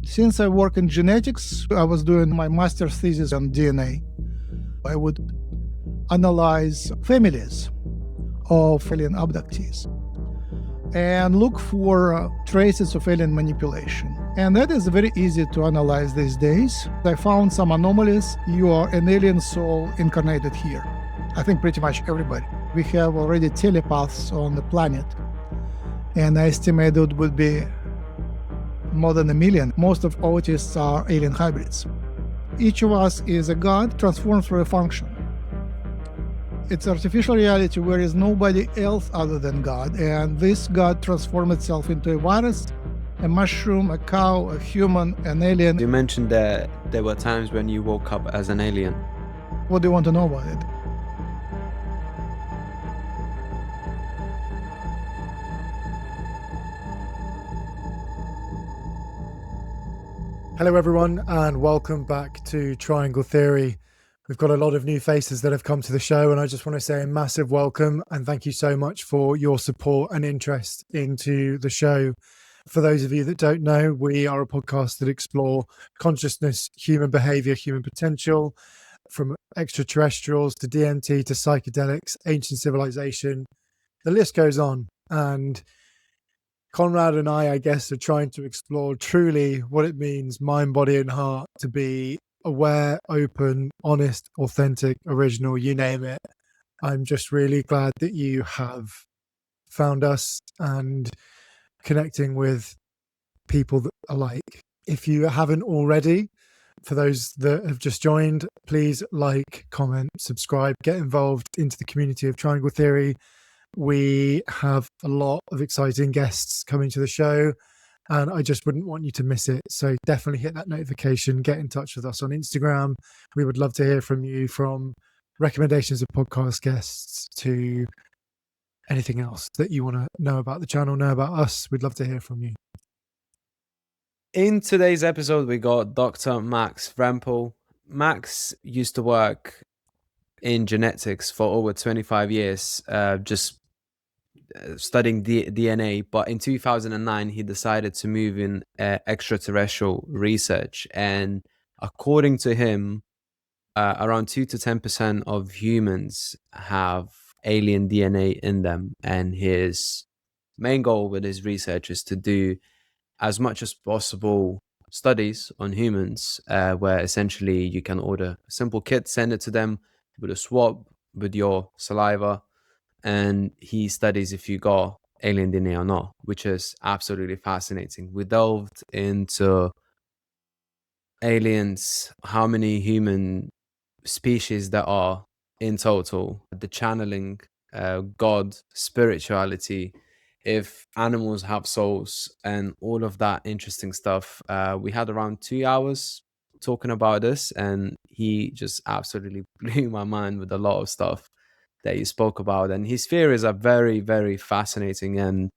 Since I work in genetics, I was doing my master's thesis on DNA. I would analyze families of alien abductees and look for traces of alien manipulation. And that is very easy to analyze these days. I found some anomalies. You are an alien soul incarnated here. I think pretty much everybody. We have already telepaths on the planet, and I estimate it would be more than 1 million. Most of autists are alien hybrids. Each of us is a god transformed through a function. It's artificial reality where is nobody else other than God, and this God transformed itself into a virus, a mushroom, a cow, a human, an alien. You mentioned that there were times when you woke up as an alien. What do you want to know about it? Hello everyone, and welcome back to Triangle Theory. We've got a lot of new faces that have come to the show, and I just want to say a massive welcome and thank you so much for your support and interest into the show. For those of you that don't know, we are a podcast that explore consciousness, human behavior, human potential, from extraterrestrials to DMT to psychedelics, ancient civilization. The list goes on, and Conrad and I guess, are trying to explore truly what it means, mind, body, and heart, to be aware, open, honest, authentic, original, you name it. I'm just really glad that you have found us and connecting with people that are alike. If you haven't already, for those that have just joined, please like, comment, subscribe, get involved into the community of Triangle Theory. We have a lot of exciting guests coming to the show, and I just wouldn't want you to miss it. So definitely hit that notification, get in touch with us on Instagram. We would love to hear from you, from recommendations of podcast guests to anything else that you want to know about the channel, know about us. We'd love to hear from you. In today's episode, we got Dr. Max Rempel. Max used to work in genetics for over 25 years, just studying DNA, but in 2009 he decided to move in extraterrestrial research, and according to him, around 2 to 10% of humans have alien DNA in them, and his main goal with his research is to do as much as possible studies on humans, where essentially you can order a simple kit, send it to them with a swab with your saliva, and he studies if you got alien DNA or not, which is absolutely fascinating. We delved into aliens, how many human species there are in total, the channeling, God, spirituality, if animals have souls, and all of that interesting stuff. We had around 2 hours talking about this, and he just absolutely blew my mind with a lot of stuff that he spoke about, and his theories are very, very fascinating. And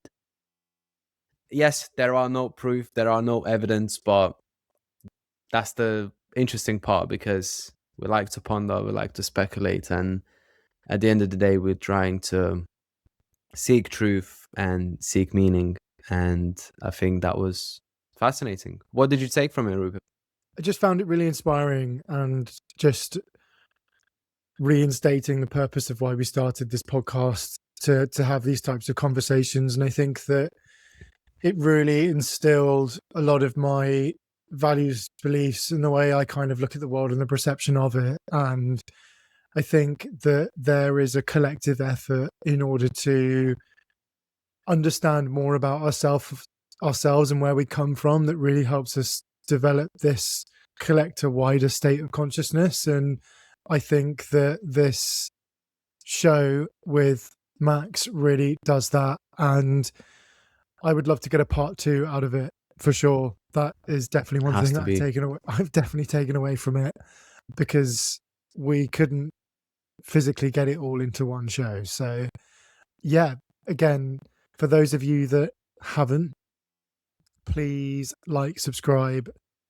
yes, there are no proof, there are no evidence, but that's the interesting part, because we like to ponder, we like to speculate, and at the end of the day, we're trying to seek truth and seek meaning. And I think that was fascinating. What did you take from it, Rupert? I just found it really inspiring, and just reinstating the purpose of why we started this podcast, to have these types of conversations. And I think that it really instilled a lot of my values, beliefs, and the way I kind of look at the world and the perception of it. And I think that there is a collective effort in order to understand more about ourselves and where we come from, that really helps us develop this collective wider state of consciousness. And I think that this show with Max really does that, and I would love to get a part 2 out of it for sure. That is definitely one thing that I've definitely taken away from it, because we couldn't physically get it all into one show. So yeah, again, for those of you that haven't, please like, subscribe,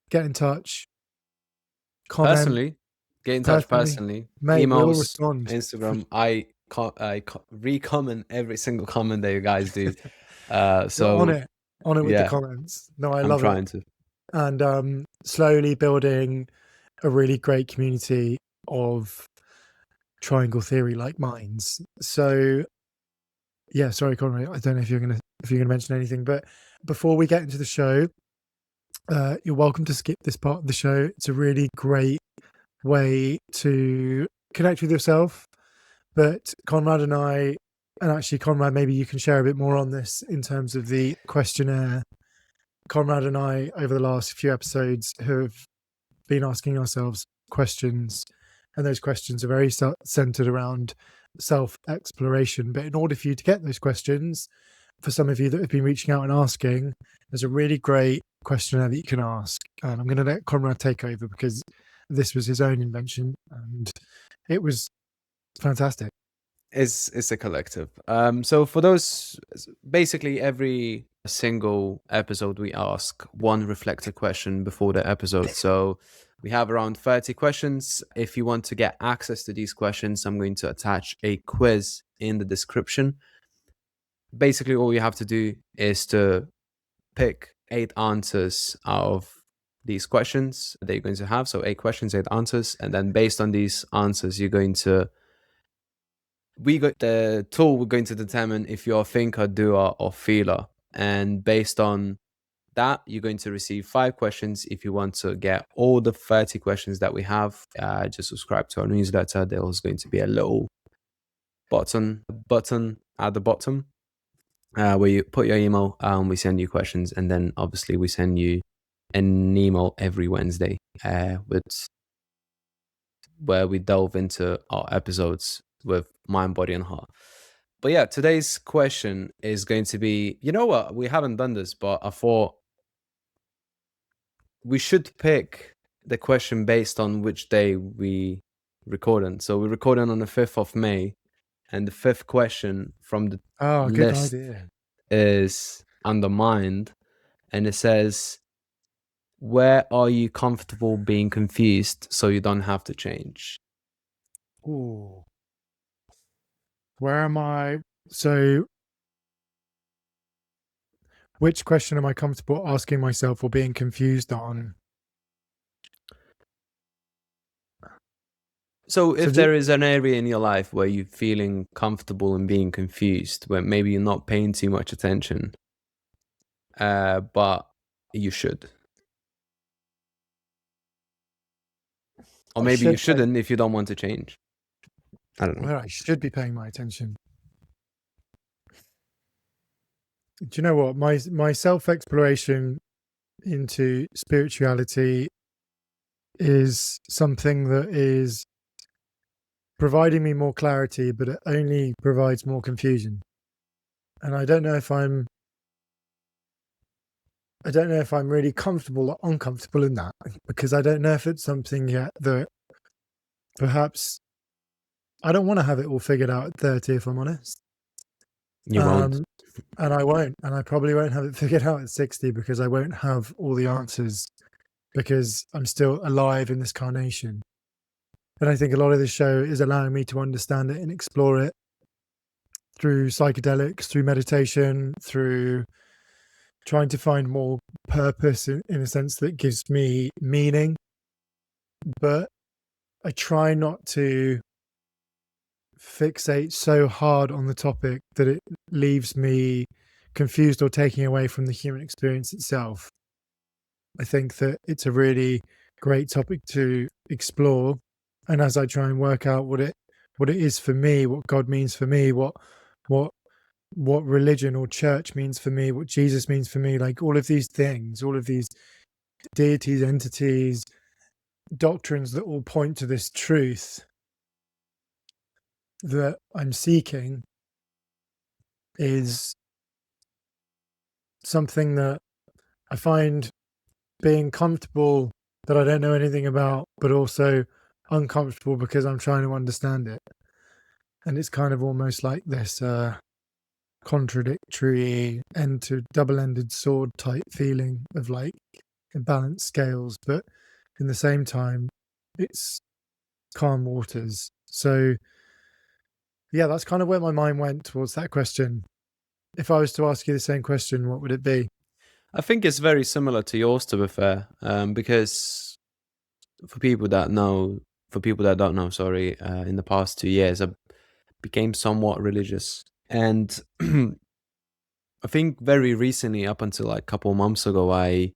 get in touch, comment. Personally, get in touch personally. Mate, emails, we'll respond. Instagram. I re-comment every single comment that you guys do. So on it with the comments. No, I love it. I'm trying to. and slowly building a really great community of triangle theory like minds. So yeah, sorry, Conrad, I don't know if you're gonna mention anything, but before we get into the show, you're welcome to skip this part of the show. It's a really great way to connect with yourself. But Conrad and I, and actually Conrad, maybe you can share a bit more on this in terms of the questionnaire. Conrad and I, over the last few episodes, have been asking ourselves questions, and those questions are very centered around self-exploration. But in order for you to get those questions, for some of you that have been reaching out and asking, there's a really great questionnaire that you can ask. And I'm going to let Conrad take over because this was his own invention and it was fantastic. It's a collective. So for those, basically every single episode we ask one reflective question before the episode. So we have around 30 questions. If you want to get access to these questions, I'm going to attach a quiz in the description. Basically, all you have to do is to pick 8 answers out of these questions that you're going to have. So 8 questions, 8 answers. And then based on these answers, you're going to the tool we're going to determine if you're a thinker, doer, or feeler. And based on that, you're going to receive 5 questions. If you want to get all the 30 questions that we have, just subscribe to our newsletter. There's going to be a little button at the bottom where you put your email, we send you questions, and then obviously we send you an email every Wednesday where we delve into our episodes with mind, body, and heart. But yeah, today's question is going to be, you know what, we haven't done this, but I thought we should pick the question based on which day we recorded. So we're recording on the 5th of May, and the 5th question from the list is Undermined, and it says, where are you comfortable being confused so you don't have to change? Ooh. Where am I? So, which question am I comfortable asking myself or being confused on? So if there is an area in your life where you're feeling comfortable and being confused, where maybe you're not paying too much attention, but you should. Or maybe you shouldn't if you don't want to change. I don't know. Well, I should be paying my attention. Do you know what? My self-exploration into spirituality is something that is providing me more clarity, but it only provides more confusion. And I don't know if I'm really comfortable or uncomfortable in that, because I don't know if it's something yet that perhaps I don't want to have it all figured out at 30, if I'm honest. You won't. And I won't. And I probably won't have it figured out at 60 because I won't have all the answers because I'm still alive in this carnation. And I think a lot of this show is allowing me to understand it and explore it through psychedelics, through meditation, through trying to find more purpose in a sense that gives me meaning. But I try not to fixate so hard on the topic that it leaves me confused or taking away from the human experience itself. I think that it's a really great topic to explore. And as I try and work out what it is for me, what God means for me, what religion or church means for me, what Jesus means for me, like all of these things, all of these deities, entities, doctrines that all point to this truth that I'm seeking, is something that I find being comfortable that I don't know anything about, but also uncomfortable because I'm trying to understand it. And it's kind of almost like this contradictory end to double-ended sword type feeling of like imbalanced scales, but in the same time it's calm waters. So yeah, that's kind of where my mind went towards that question. If I was to ask you the same question, what would it be? I think it's very similar to yours, to be fair, because for people that don't know, sorry, in the past 2 years, I became somewhat religious, and I think very recently, up until like a couple of months ago, I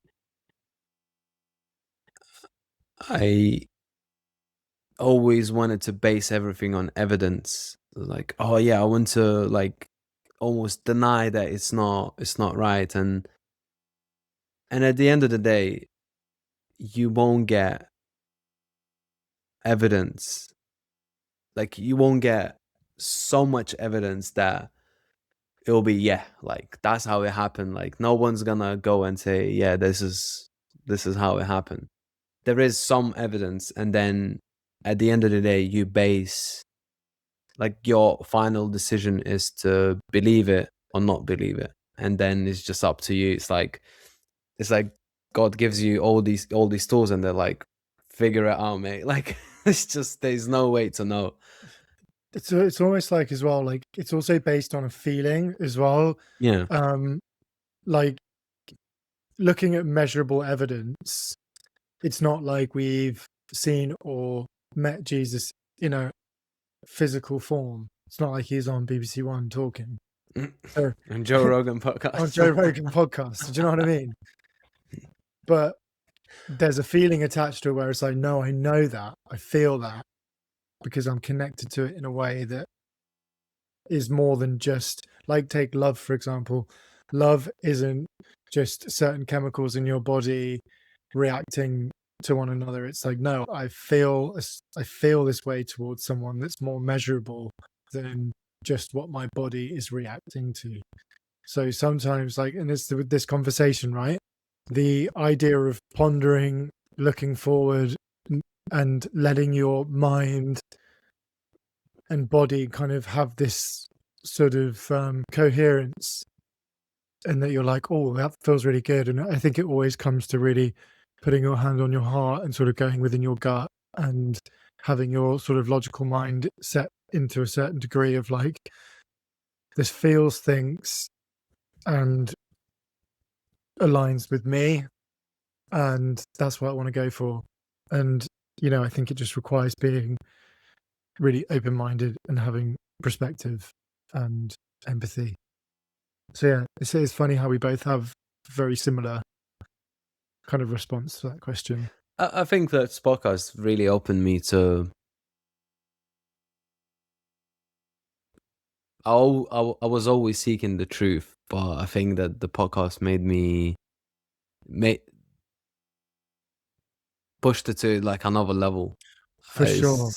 always wanted to base everything on evidence. Like, oh yeah, I want to like almost deny that it's not right, and at the end of the day, you won't get evidence. Like, you won't get so much evidence that it'll be, yeah, like that's how it happened. Like, no one's gonna go and say, yeah, this is how it happened. There is some evidence, and then at the end of the day, you base, like, your final decision is to believe it or not believe it, and then it's just up to you. It's like God gives you all these tools, and they're like, figure it out, mate. Like, it's just, there's no way to know. It's almost like, as well, like it's also based on a feeling as well. Yeah. Like looking at measurable evidence, it's not like we've seen or met Jesus in a physical form. It's not like he's on BBC One talking. So, On Joe Rogan podcast. on Joe Rogan podcast. Do you know what I mean? But there's a feeling attached to it where it's like, no, I know that. I feel that because I'm connected to it in a way that is more than just, like, take love, for example. Love isn't just certain chemicals in your body reacting to one another. It's like, no, I feel this way towards someone that's more measurable than just what my body is reacting to. So sometimes, like, and it's with this conversation, right? The idea of pondering, looking forward, and letting your mind and body kind of have this sort of coherence, and that you're like, oh, that feels really good. And I think it always comes to really putting your hand on your heart and sort of going within your gut and having your sort of logical mind set into a certain degree of like, this feels, thinks, and aligns with me, and that's what I want to go for. And I think it just requires being really open-minded and having perspective and empathy. So yeah, it's funny how we both have very similar kind of response to that question. I think that podcast really opened me to, I was always seeking the truth, but I think that the podcast pushed it to like another level. For sure.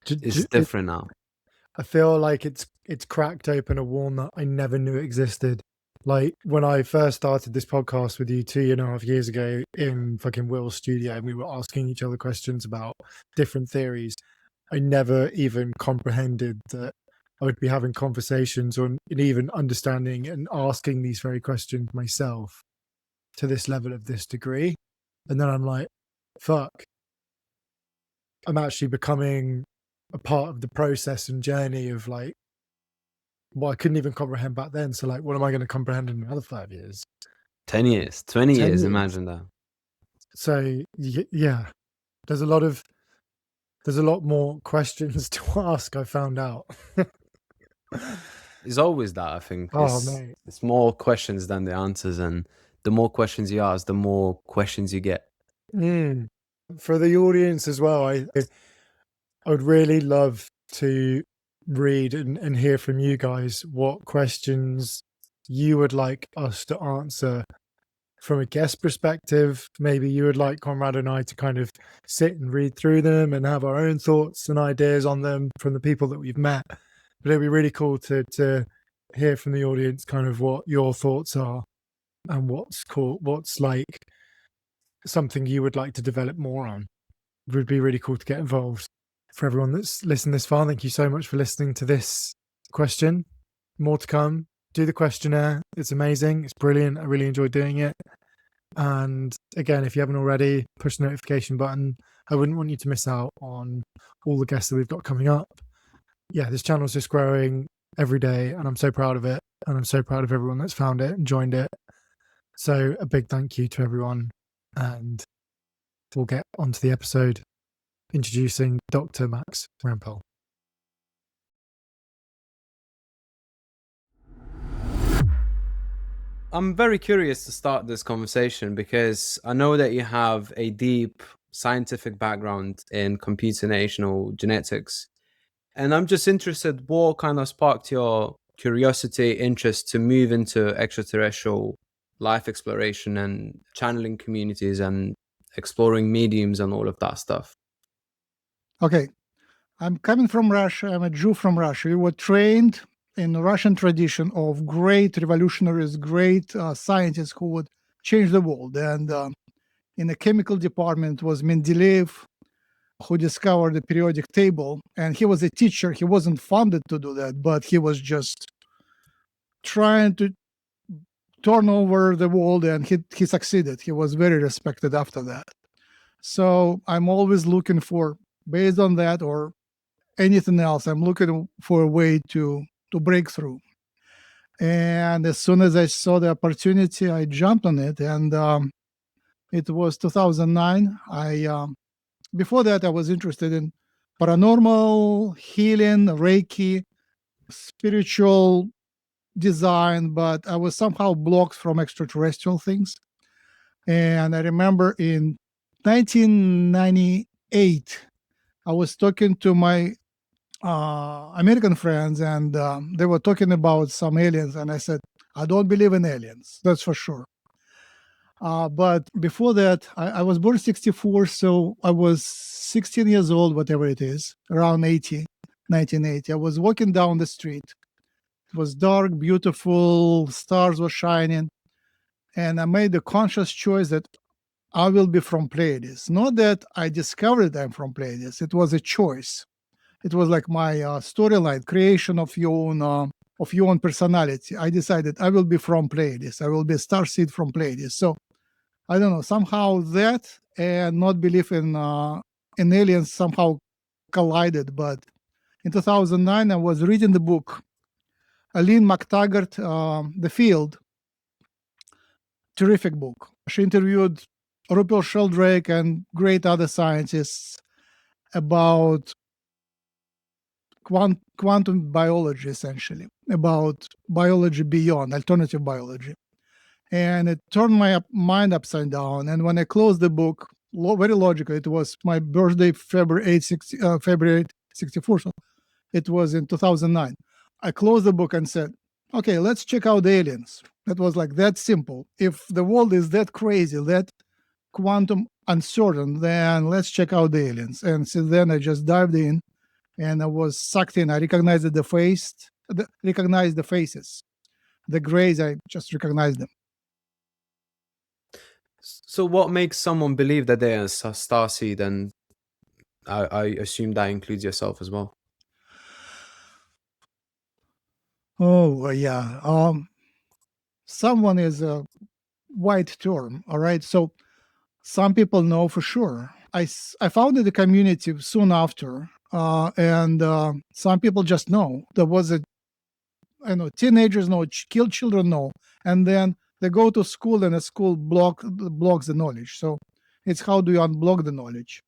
It's different now. I feel like it's cracked open a walnut I never knew existed. Like when I first started this podcast with you 2.5 years ago in fucking Will's studio, and we were asking each other questions about different theories, I never even comprehended that I would be having conversations on, and even understanding and asking these very questions myself to this level of this degree. And then I'm like, fuck, I'm actually becoming a part of the process and journey of like, well, I couldn't even comprehend back then. So like, what am I going to comprehend in another 5 years? 10 years, 20 10 years, years. imagine that. So yeah, there's a lot more questions to ask, I found out. It's always that, I think. Oh, mate. It's more questions than the answers, and the more questions you ask, the more questions you get. For the audience as well, I would really love to read and hear from you guys what questions you would like us to answer from a guest perspective. Maybe you would like Conrad and I to kind of sit and read through them and have our own thoughts and ideas on them from the people that we've met. But it'd be really cool to hear from the audience kind of what your thoughts are and what's like something you would like to develop more on. It would be really cool to get involved. For everyone that's listened this far, thank you so much for listening to this question. More to come. Do the questionnaire. It's amazing. It's brilliant. I really enjoyed doing it. And again, if you haven't already, push the notification button. I wouldn't want you to miss out on all the guests that we've got coming up. Yeah, this channel's just growing every day, and I'm so proud of it. And I'm so proud of everyone that's found it and joined it. So a big thank you to everyone, and we'll get onto the episode introducing Dr. Max Rempel. I'm very curious to start this conversation because I know that you have a deep scientific background in computational genetics. And I'm just interested, what kind of sparked your curiosity, interest to move into extraterrestrial life exploration and channeling communities and exploring mediums and all of that stuff? Okay, I'm coming from Russia. I'm a Jew from Russia. We were trained in the Russian tradition of great revolutionaries, great scientists who would change the world. And in the chemical department was Mendeleev, who discovered the periodic table. And he was a teacher. He wasn't funded to do that, but he was just trying to turn over the world, and he succeeded. He was very respected after that. So I'm always looking for, based on that or anything else, I'm looking for a way to break through. And as soon as I saw the opportunity, I jumped on it. And it was 2009. Before that, I was interested in paranormal, healing, Reiki, spiritual design, but I was somehow blocked from extraterrestrial things. And I remember in 1998, I was talking to my American friends, and they were talking about some aliens. And I said, I don't believe in aliens, that's for sure. But before that, I was born 64, so I was 16 years old, whatever it is, around 1980. I was walking down the street. It was dark, beautiful, stars were shining. And I made the conscious choice that I will be from Pleiades. Not that I discovered I'm from Pleiades. It was a choice. It was like my storyline, creation of your own personality. I decided I will be from Pleiades. I will be a starseed from Pleiades. So I don't know, somehow that and not belief in aliens somehow collided. But in 2009, I was reading the book, Aline McTaggart, The Field. Terrific book. She interviewed Rupert Sheldrake and great other scientists about quantum biology, essentially, about biology beyond, alternative biology. And it turned my mind upside down. And when I closed the book, very logical, it was my birthday, February 64, so it was in 2009. I closed the book and said, okay, let's check out the aliens. That was like that simple. If the world is that crazy, that quantum uncertain, then let's check out the aliens. And since then, I just dived in and I was sucked in. I recognized the faces. The Grays, I just recognized them. So what makes someone believe that they're a starseed? And I assume that includes yourself as well. Oh, yeah. Someone is a wide term, all right? So some people know for sure. I founded the community soon after, and some people just know. There was teenagers know, children know, and then they go to school and the school blocks the knowledge. So it's how do you unblock the knowledge?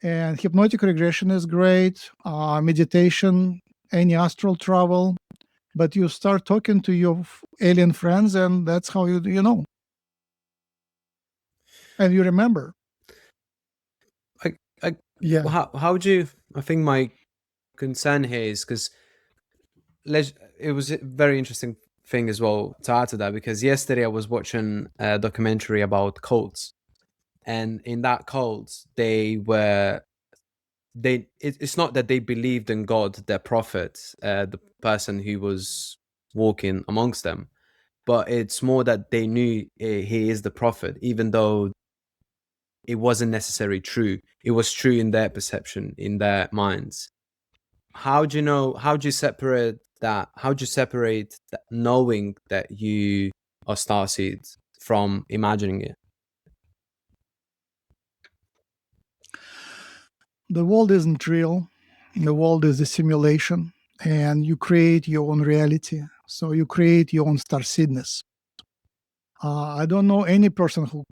And hypnotic regression is great, meditation, any astral travel, but you start talking to your alien friends, and that's how you know. And you remember. Yeah. How would you? I think my concern here is because it was a very interesting thing as well to add to that, because yesterday I was watching a documentary about cults, and in that cult it's not that they believed in God, their prophet, the person who was walking amongst them, but it's more that they knew he is the prophet, even though it wasn't necessarily true. It was true in their perception, in their minds. How do you separate that? How do you separate that, knowing that you are starseeds, from imagining it? The world isn't real. The world is a simulation, and you create your own reality. So you create your own starseedness. I don't know any person who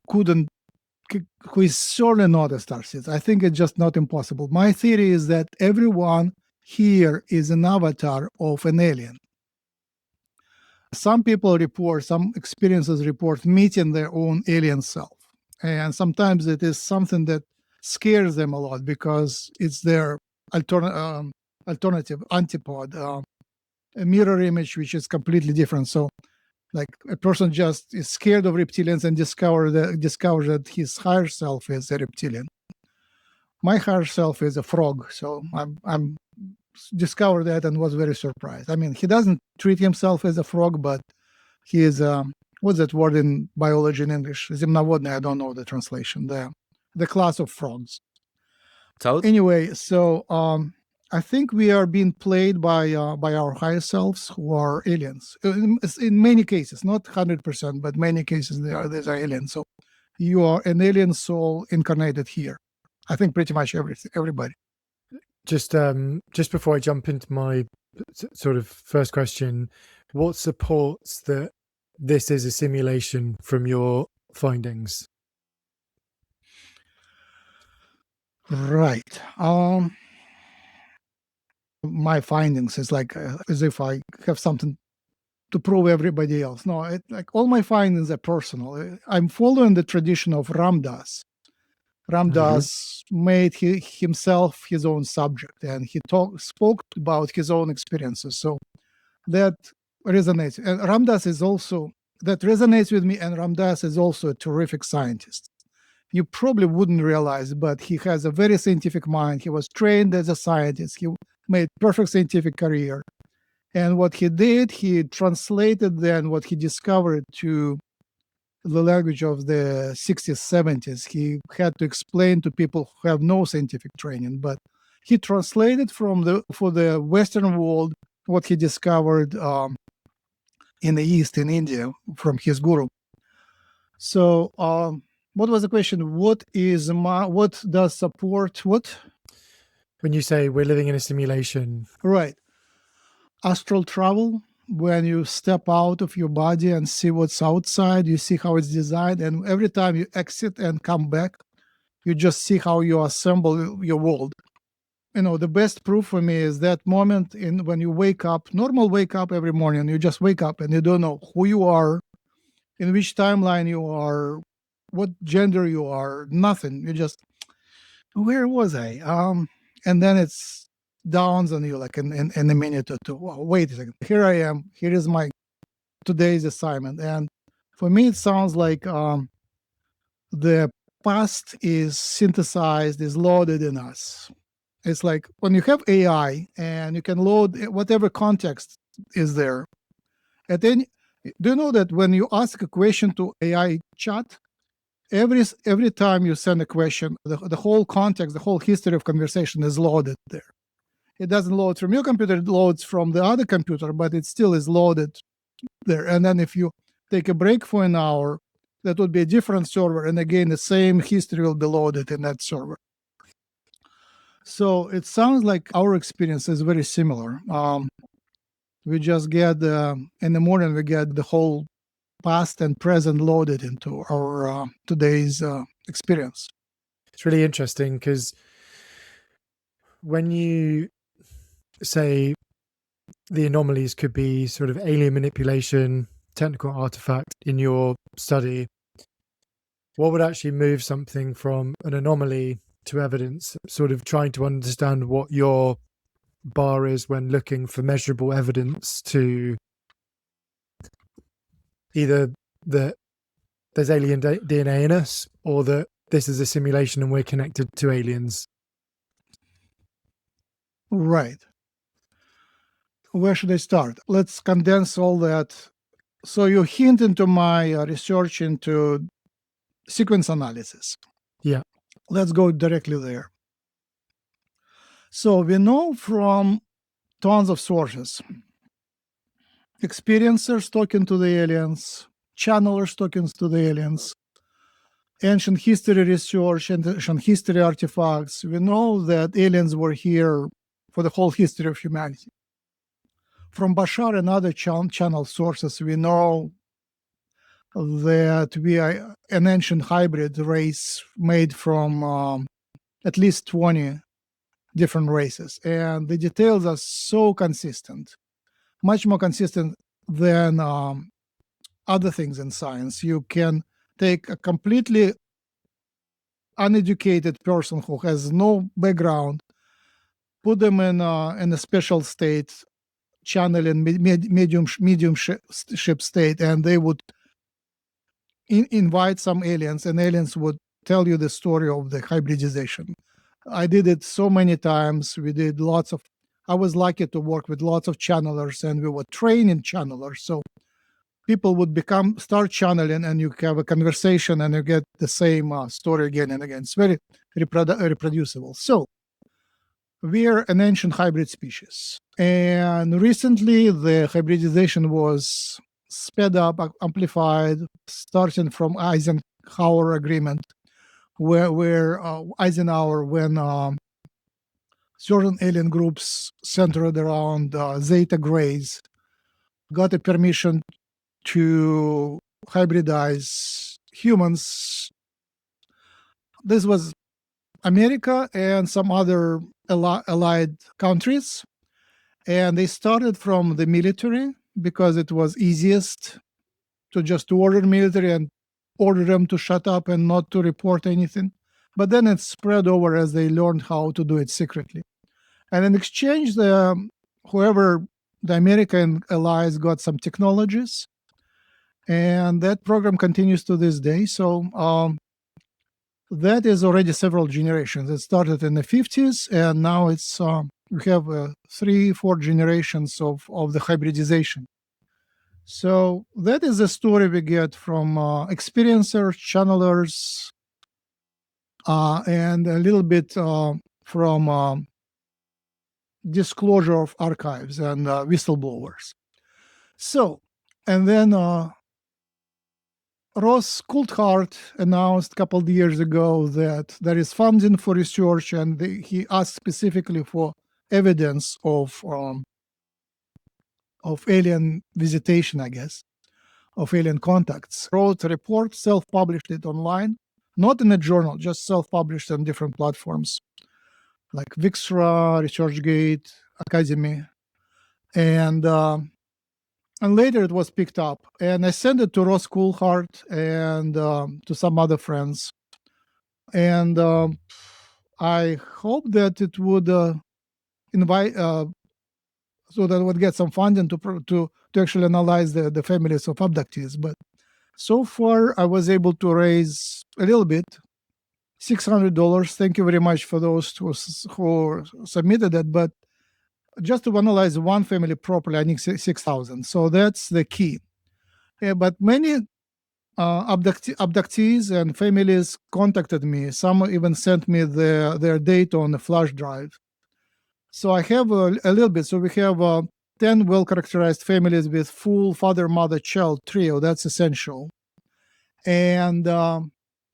is surely not a starseed. I think it's just not impossible. My theory is that everyone here is an avatar of an alien. Some people report, some experiences report meeting their own alien self. And sometimes it is something that scares them a lot because it's their alternative antipode, a mirror image which is completely different. So like a person just is scared of reptilians and discovers that his higher self is a reptilian. My higher self is a frog, so I'm discovered that and was very surprised. I mean, he doesn't treat himself as a frog, but he is what's that word in biology in English? Земноводный, I don't know the translation. The class of frogs. Told? Anyway, so I think we are being played by our higher selves who are aliens. In many cases, not 100%, but many cases they are aliens. So you are an alien soul incarnated here. I think pretty much everybody. Just before I jump into my sort of first question, what supports that this is a simulation from your findings? Right. My findings is like as if I have something to prove everybody else. No, like all my findings are personal. I'm following the tradition of Ramdas. Ramdas made himself his own subject, and he spoke about his own experiences. So that resonates. And Ramdas is also, that resonates with me, and Ramdas is also a terrific scientist. You probably wouldn't realize, but he has a very scientific mind. He was trained as a scientist. He made perfect scientific career. And what he did, he translated then what he discovered to the language of the 60s, 70s. He had to explain to people who have no scientific training, but he translated for the Western world what he discovered in the East, in India, from his guru. So what was the question? What does support what? When you say we're living in a simulation. Right. Astral travel, when you step out of your body and see what's outside, you see how it's designed, and every time you exit and come back, you just see how you assemble your world. The best proof for me is that moment when you wake up, wake up every morning, you just wake up and you don't know who you are, in which timeline you are, what gender you are, nothing. You just, where was I? And then it's dawns on you like in a minute or two. Well, wait a second. Here I am. Here is my today's assignment. And for me, it sounds like the past is synthesized, is loaded in us. It's like when you have AI and you can load whatever context is there. And then, do you know that when you ask a question to AI chat, every time you send a question, the whole context, the whole history of conversation is loaded there. It doesn't load from your computer, it loads from the other computer, but it still is loaded there. And then if you take a break for an hour, that would be a different server. And again, the same history will be loaded in that server. So it sounds like our experience is very similar. We just get, in the morning, we get the whole past and present loaded into our today's experience. It's really interesting because when you say the anomalies could be sort of alien manipulation, technical artifact in your study, what would actually move something from an anomaly to evidence? Sort of trying to understand what your bar is when looking for measurable evidence to either that there's alien DNA in us or that this is a simulation and we're connected to aliens. Right. Where should I start? Let's condense all that. So you hint into my research into sequence analysis. Yeah. Let's go directly there. So we know from tons of sources, experiencers talking to the aliens, channelers talking to the aliens, ancient history research, and ancient history artifacts. We know that aliens were here for the whole history of humanity. From Bashar and other channel sources, we know that we are an ancient hybrid race made from at least 20 different races. And the details are so consistent, much more consistent than other things in science. You can take a completely uneducated person who has no background, put them in a special state, channel in mediumship state, and they would invite some aliens, and aliens would tell you the story of the hybridization. I did it so many times. We did lots of. I was lucky to work with lots of channelers, and we were training channelers. So people would start channeling, and you have a conversation, and you get the same story again and again. It's very reproducible. So we are an ancient hybrid species, and recently the hybridization was sped up, amplified, starting from Eisenhower agreement, where Eisenhower, when certain alien groups centered around Zeta Grays, got a permission to hybridize humans. This was America and some other allied countries, and they started from the military because it was easiest to just order military and order them to shut up and not to report anything. But then it spread over as they learned how to do it secretly. And in exchange, the American allies got some technologies, and that program continues to this day. So that is already several generations. It started in the 50s, and now it's we have 3-4 generations of the hybridization. So that is the story we get from experiencers, channelers, and a little bit from disclosure of archives and whistleblowers. So, and then Ross Coulthard announced a couple of years ago that there is funding for research, and he asked specifically for evidence of alien visitation, I guess, of alien contacts. Wrote a report, self-published it online, not in a journal, just self-published on different platforms like Vixra, ResearchGate, Academy, and later it was picked up. And I sent it to Ross Coulthard and to some other friends, and I hope that it would invite. So that would get some funding to actually analyze the families of abductees. But so far, I was able to raise a little bit, $600. Thank you very much for those who submitted it. But just to analyze one family properly, I need 6,000. So that's the key. But many abductees and families contacted me. Some even sent me their data on a flash drive. So I have a little bit. So we have 10 well-characterized families with full father, mother, child trio. That's essential. And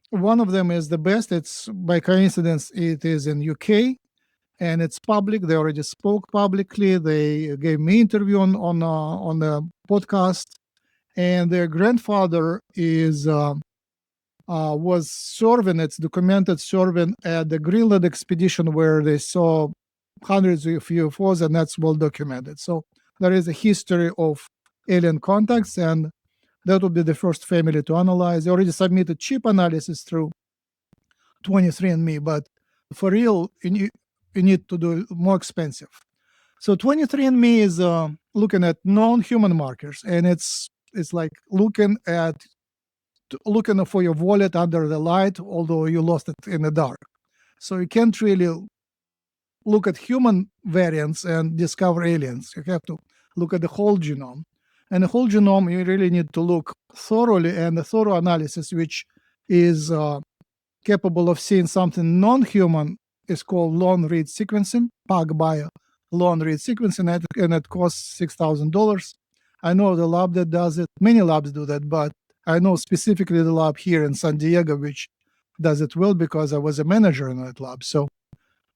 one of them is the best. It's by coincidence, it is in UK, and it's public. They already spoke publicly. They gave me interview on the podcast. And their grandfather was serving. It's documented serving at the Greenland expedition where they saw hundreds of UFOs, and that's well documented. So there is a history of alien contacts, and that would be the first family to analyze. They already submitted chip analysis through 23andMe, but for real, you need to do more expensive. So 23andMe is looking at non-human markers, and it's like looking for your wallet under the light, although you lost it in the dark. So you can't really look at human variants and discover aliens. You have to look at the whole genome. And the whole genome, you really need to look thoroughly, and a thorough analysis, which is capable of seeing something non-human, is called long-read sequencing, PAG-BIO long-read sequencing, and it costs $6,000. I know the lab that does it. Many labs do that, but I know specifically the lab here in San Diego, which does it well because I was a manager in that lab. So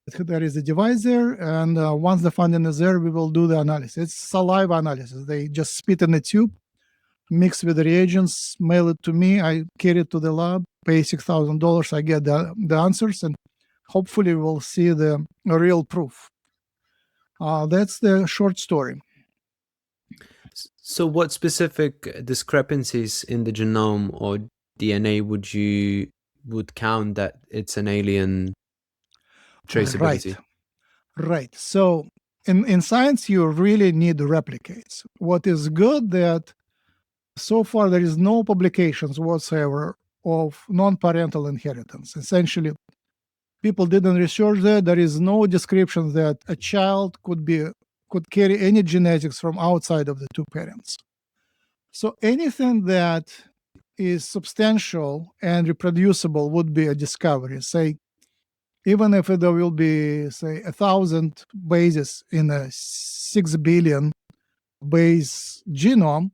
there is a device there, and once the funding is there, we will do the analysis. It's saliva analysis. They just spit in a tube, mix with the reagents, mail it to me. I carry it to the lab, pay $6,000. I get the answers, and hopefully we'll see the real proof. That's the short story. So, what specific discrepancies in the genome or DNA would count that it's an alien traceability? Right. So, in science, you really need replicates. What is good that so far there is no publications whatsoever of non-parental inheritance. Essentially, people didn't research that. There is no description that a child could carry any genetics from outside of the two parents. So anything that is substantial and reproducible would be a discovery. Say, even if there will be, say, 1,000 bases in a 6 billion base genome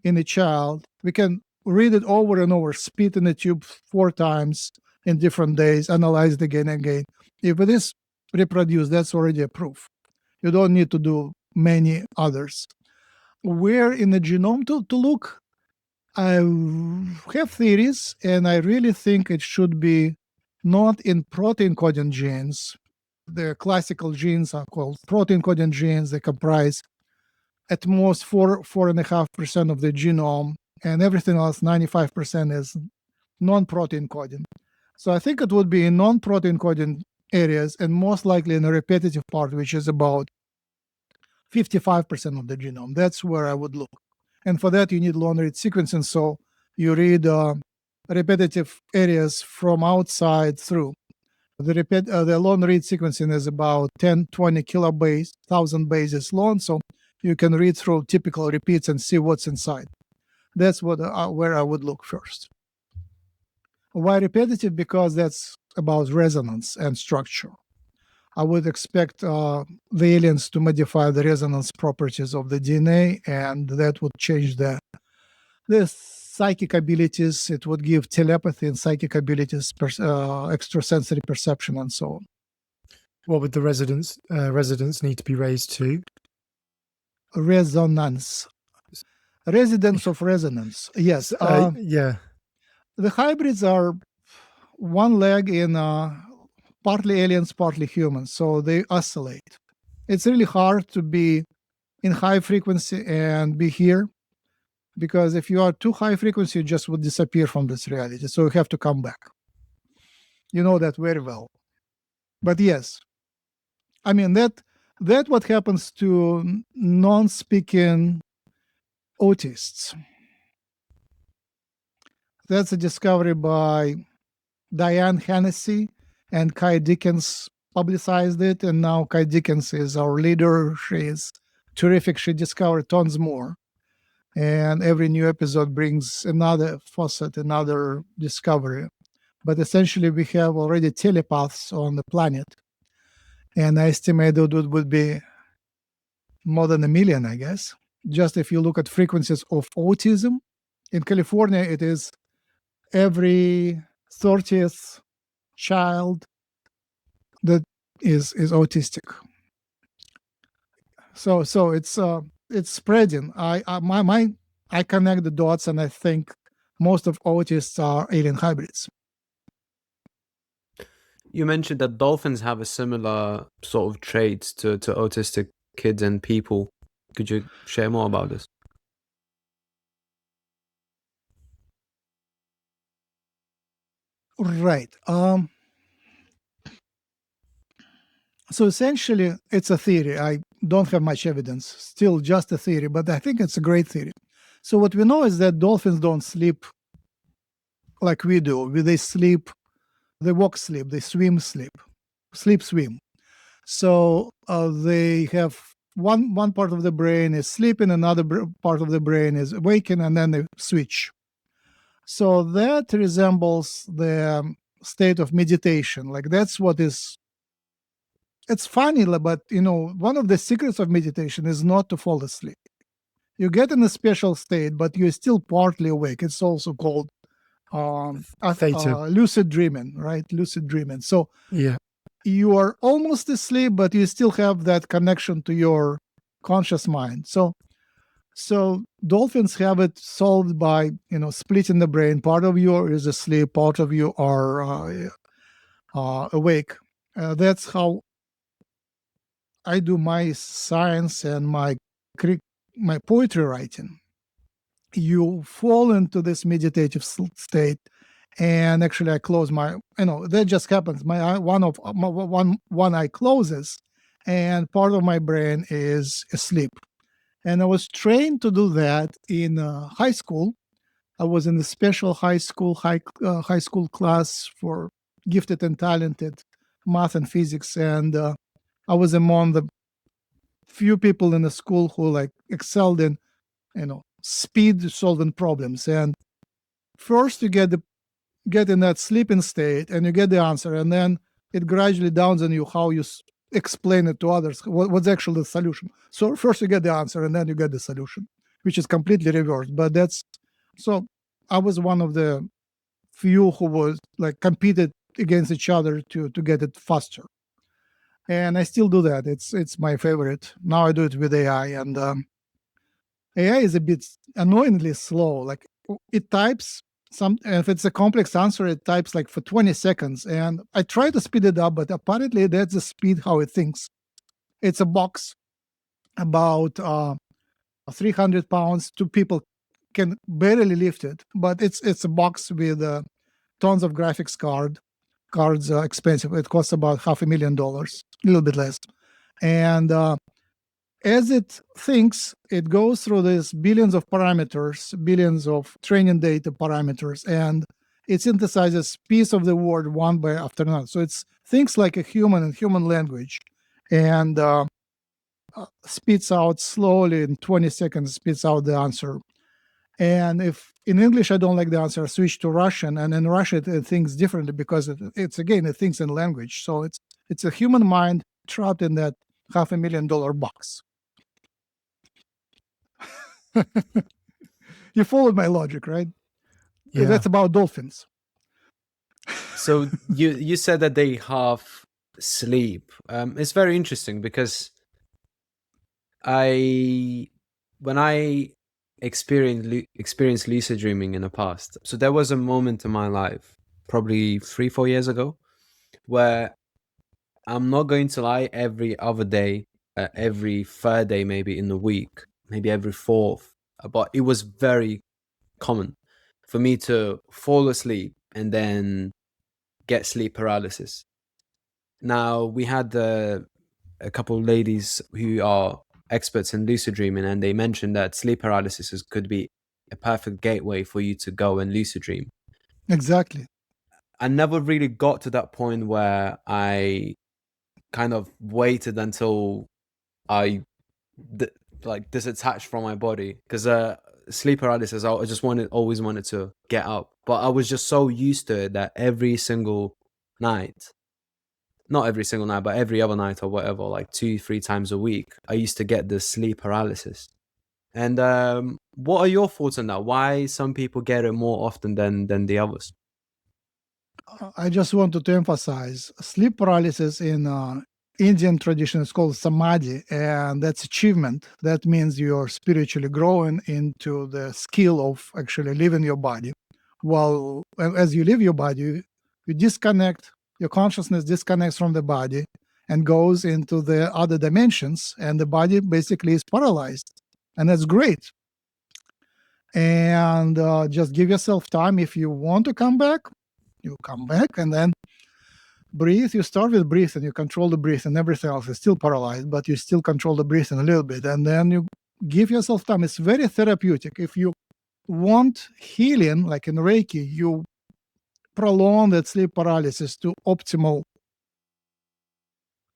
in a child, we can read it over and over, spit in the tube 4 times in different days, analyze it again and again. If it is reproduced, that's already a proof. You don't need to do many others. Where in the genome to look? I have theories, and I really think it should be not in protein coding genes. The classical genes are called protein coding genes. They comprise at most 4.5% of the genome, and everything else, 95%, is non-protein coding. So I think it would be in non-protein coding areas, and most likely in the repetitive part, which is about 55% of the genome. That's where I would look. And for that, you need long-read sequencing. So you read repetitive areas from outside through. The long-read sequencing is about 10, 20 kilobase, 1,000 bases long. So you can read through typical repeats and see what's inside. That's where I would look first. Why repetitive? Because that's about resonance and structure. I would expect the aliens to modify the resonance properties of the DNA, and that would change the psychic abilities. It would give telepathy and psychic abilities, extrasensory perception, and so on. What would the residents need to be raised to? Resonance. Residence of resonance. Yes. Yeah. The hybrids are one leg in partly aliens, partly humans, so they oscillate. It's really hard to be in high frequency and be here, because if you are too high frequency, you just would disappear from this reality. So you have to come back. You know that very well. But yes, I mean that what happens to non-speaking autists. That's a discovery by Diane Hennessy, and Kai Dickens publicized it, and now Kai Dickens is our leader. She is terrific. She discovered tons more, and every new episode brings another facet, another discovery. But essentially, we have already telepaths on the planet, and I estimate that it would be more than 1 million, I guess. Just if you look at frequencies of autism, in California, it is every 30th child that is autistic. So it's spreading. I connect the dots, and I think most of autists are alien hybrids. You mentioned that dolphins have a similar sort of traits to autistic kids and people. Could you share more about this? Right. So essentially, it's a theory. I don't have much evidence, still just a theory, but I think it's a great theory. So what we know is that dolphins don't sleep like we do. They sleep, they walk sleep, they swim sleep, swim. So they have one part of the brain is sleeping, another part of the brain is waking, and then they switch. So that resembles the state of meditation. Like that's what is. It's funny, but one of the secrets of meditation is not to fall asleep. You get in a special state, but you're still partly awake. It's also called lucid dreaming, right? Lucid dreaming. So yeah, you are almost asleep, but you still have that connection to your conscious mind. So So dolphins have it solved by, splitting the brain. Part of you is asleep, part of you are awake. That's how I do my science and my poetry writing. You fall into this meditative state, and actually I close my, that just happens. My eye, one eye closes, and part of my brain is asleep. And I was trained to do that in high school. I was in a special high school class for gifted and talented math and physics, and I was among the few people in the school who like excelled in, speed solving problems. And first you get in that sleeping state, and you get the answer, and then it gradually dawns on you how you explain it to others. What's actually the solution? So first you get the answer, and then you get the solution, which is completely reversed. But that's so. I was one of the few who was like competed against each other to get it faster, and I still do that. It's my favorite. Now I do it with AI, and AI is a bit annoyingly slow. Like it types if it's a complex answer, it types like for 20 seconds, and I try to speed it up, but apparently that's the speed how it thinks. It's a box about 300 pounds. Two people can barely lift it, but it's a box with tons of graphics cards. Expensive. It costs about $500,000, a little bit less, and as it thinks, it goes through these billions of parameters, billions of training data parameters, and it synthesizes piece of the word one by after another. So it's thinks like a human in human language, and spits out slowly in 20 seconds, spits out the answer. And if in English I don't like the answer, I switch to Russian, and in Russian it thinks differently because it thinks in language. So it's a human mind trapped in that $500,000 box. You followed my logic, right? Yeah. That's about dolphins. So you said that they half sleep. It's very interesting because when I experienced lucid dreaming in the past, so there was a moment in my life, probably 3-4 years ago, where I'm not going to lie, every other day, every third day, maybe in the week, maybe every fourth, but it was very common for me to fall asleep and then get sleep paralysis. Now, we had a couple of ladies who are experts in lucid dreaming, and they mentioned that sleep paralysis could be a perfect gateway for you to go and lucid dream. Exactly. I never really got to that point where I kind of waited until I disattached from my body, because sleep paralysis, I just always wanted to get up, but I was just so used to it that every single night, not every single night, but every other night or whatever, like 2-3 times a week, I used to get the sleep paralysis. And what are your thoughts on that? Why some people get it more often than the others? I just wanted to emphasize sleep paralysis in Indian tradition is called samadhi, and that's achievement. That means you're spiritually growing into the skill of actually living your body. While as you live your body, you disconnect, your consciousness disconnects from the body and goes into the other dimensions, and the body basically is paralyzed. And that's great. And just give yourself time. If you want to come back, you come back, and then breathe. You start with breathing, you control the breath, and everything else is still paralyzed, but you still control the breathing a little bit, and then you give yourself time. It's very therapeutic. If you want healing, like in Reiki, you prolong that sleep paralysis to optimal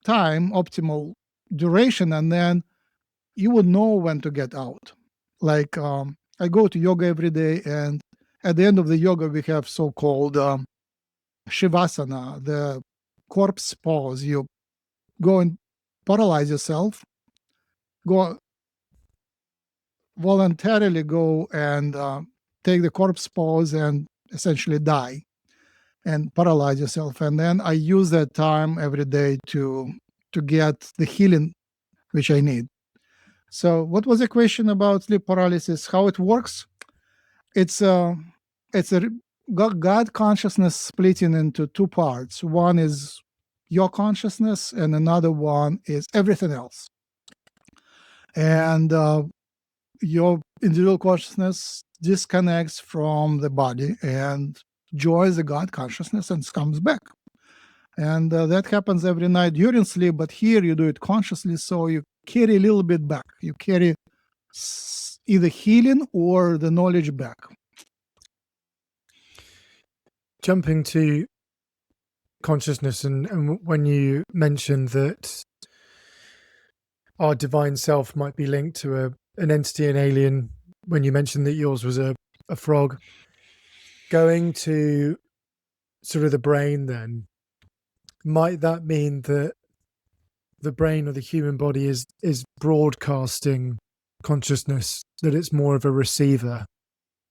time, optimal duration, and then you would know when to get out. Like I go to yoga every day, and at the end of the yoga, we have so-called Shavasana, the corpse pose. You go and paralyze yourself, go voluntarily go and take the corpse pose and essentially die and paralyze yourself. And then I use that time every day to get the healing which I need. So, what was the question about sleep paralysis? How it works? It's a God consciousness splitting into two parts. One is your consciousness, and another one is everything else. And your individual consciousness disconnects from the body and joins the God consciousness and comes back. And that happens every night during sleep, but here you do it consciously, so you carry a little bit back. You carry either healing or the knowledge back. Jumping to consciousness, and when you mentioned that our divine self might be linked to an entity, an alien, when you mentioned that yours was a frog, going to sort of the brain, then might that mean that the brain or the human body is broadcasting consciousness, that it's more of a receiver,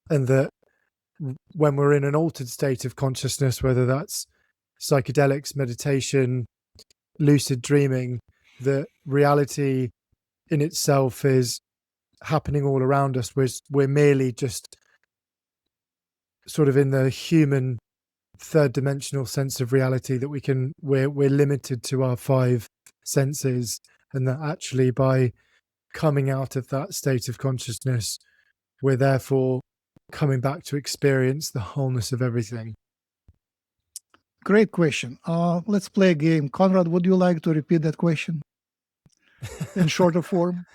and that when we're in an altered state of consciousness, whether that's psychedelics, meditation, lucid dreaming, that reality in itself is happening all around us? We're merely just sort of in the human third dimensional sense of reality, that we're limited to our five senses, and that actually by coming out of that state of consciousness, we're therefore coming back to experience the wholeness of everything. Great question. Let's play a game. Conrad, would you like to repeat that question in shorter form?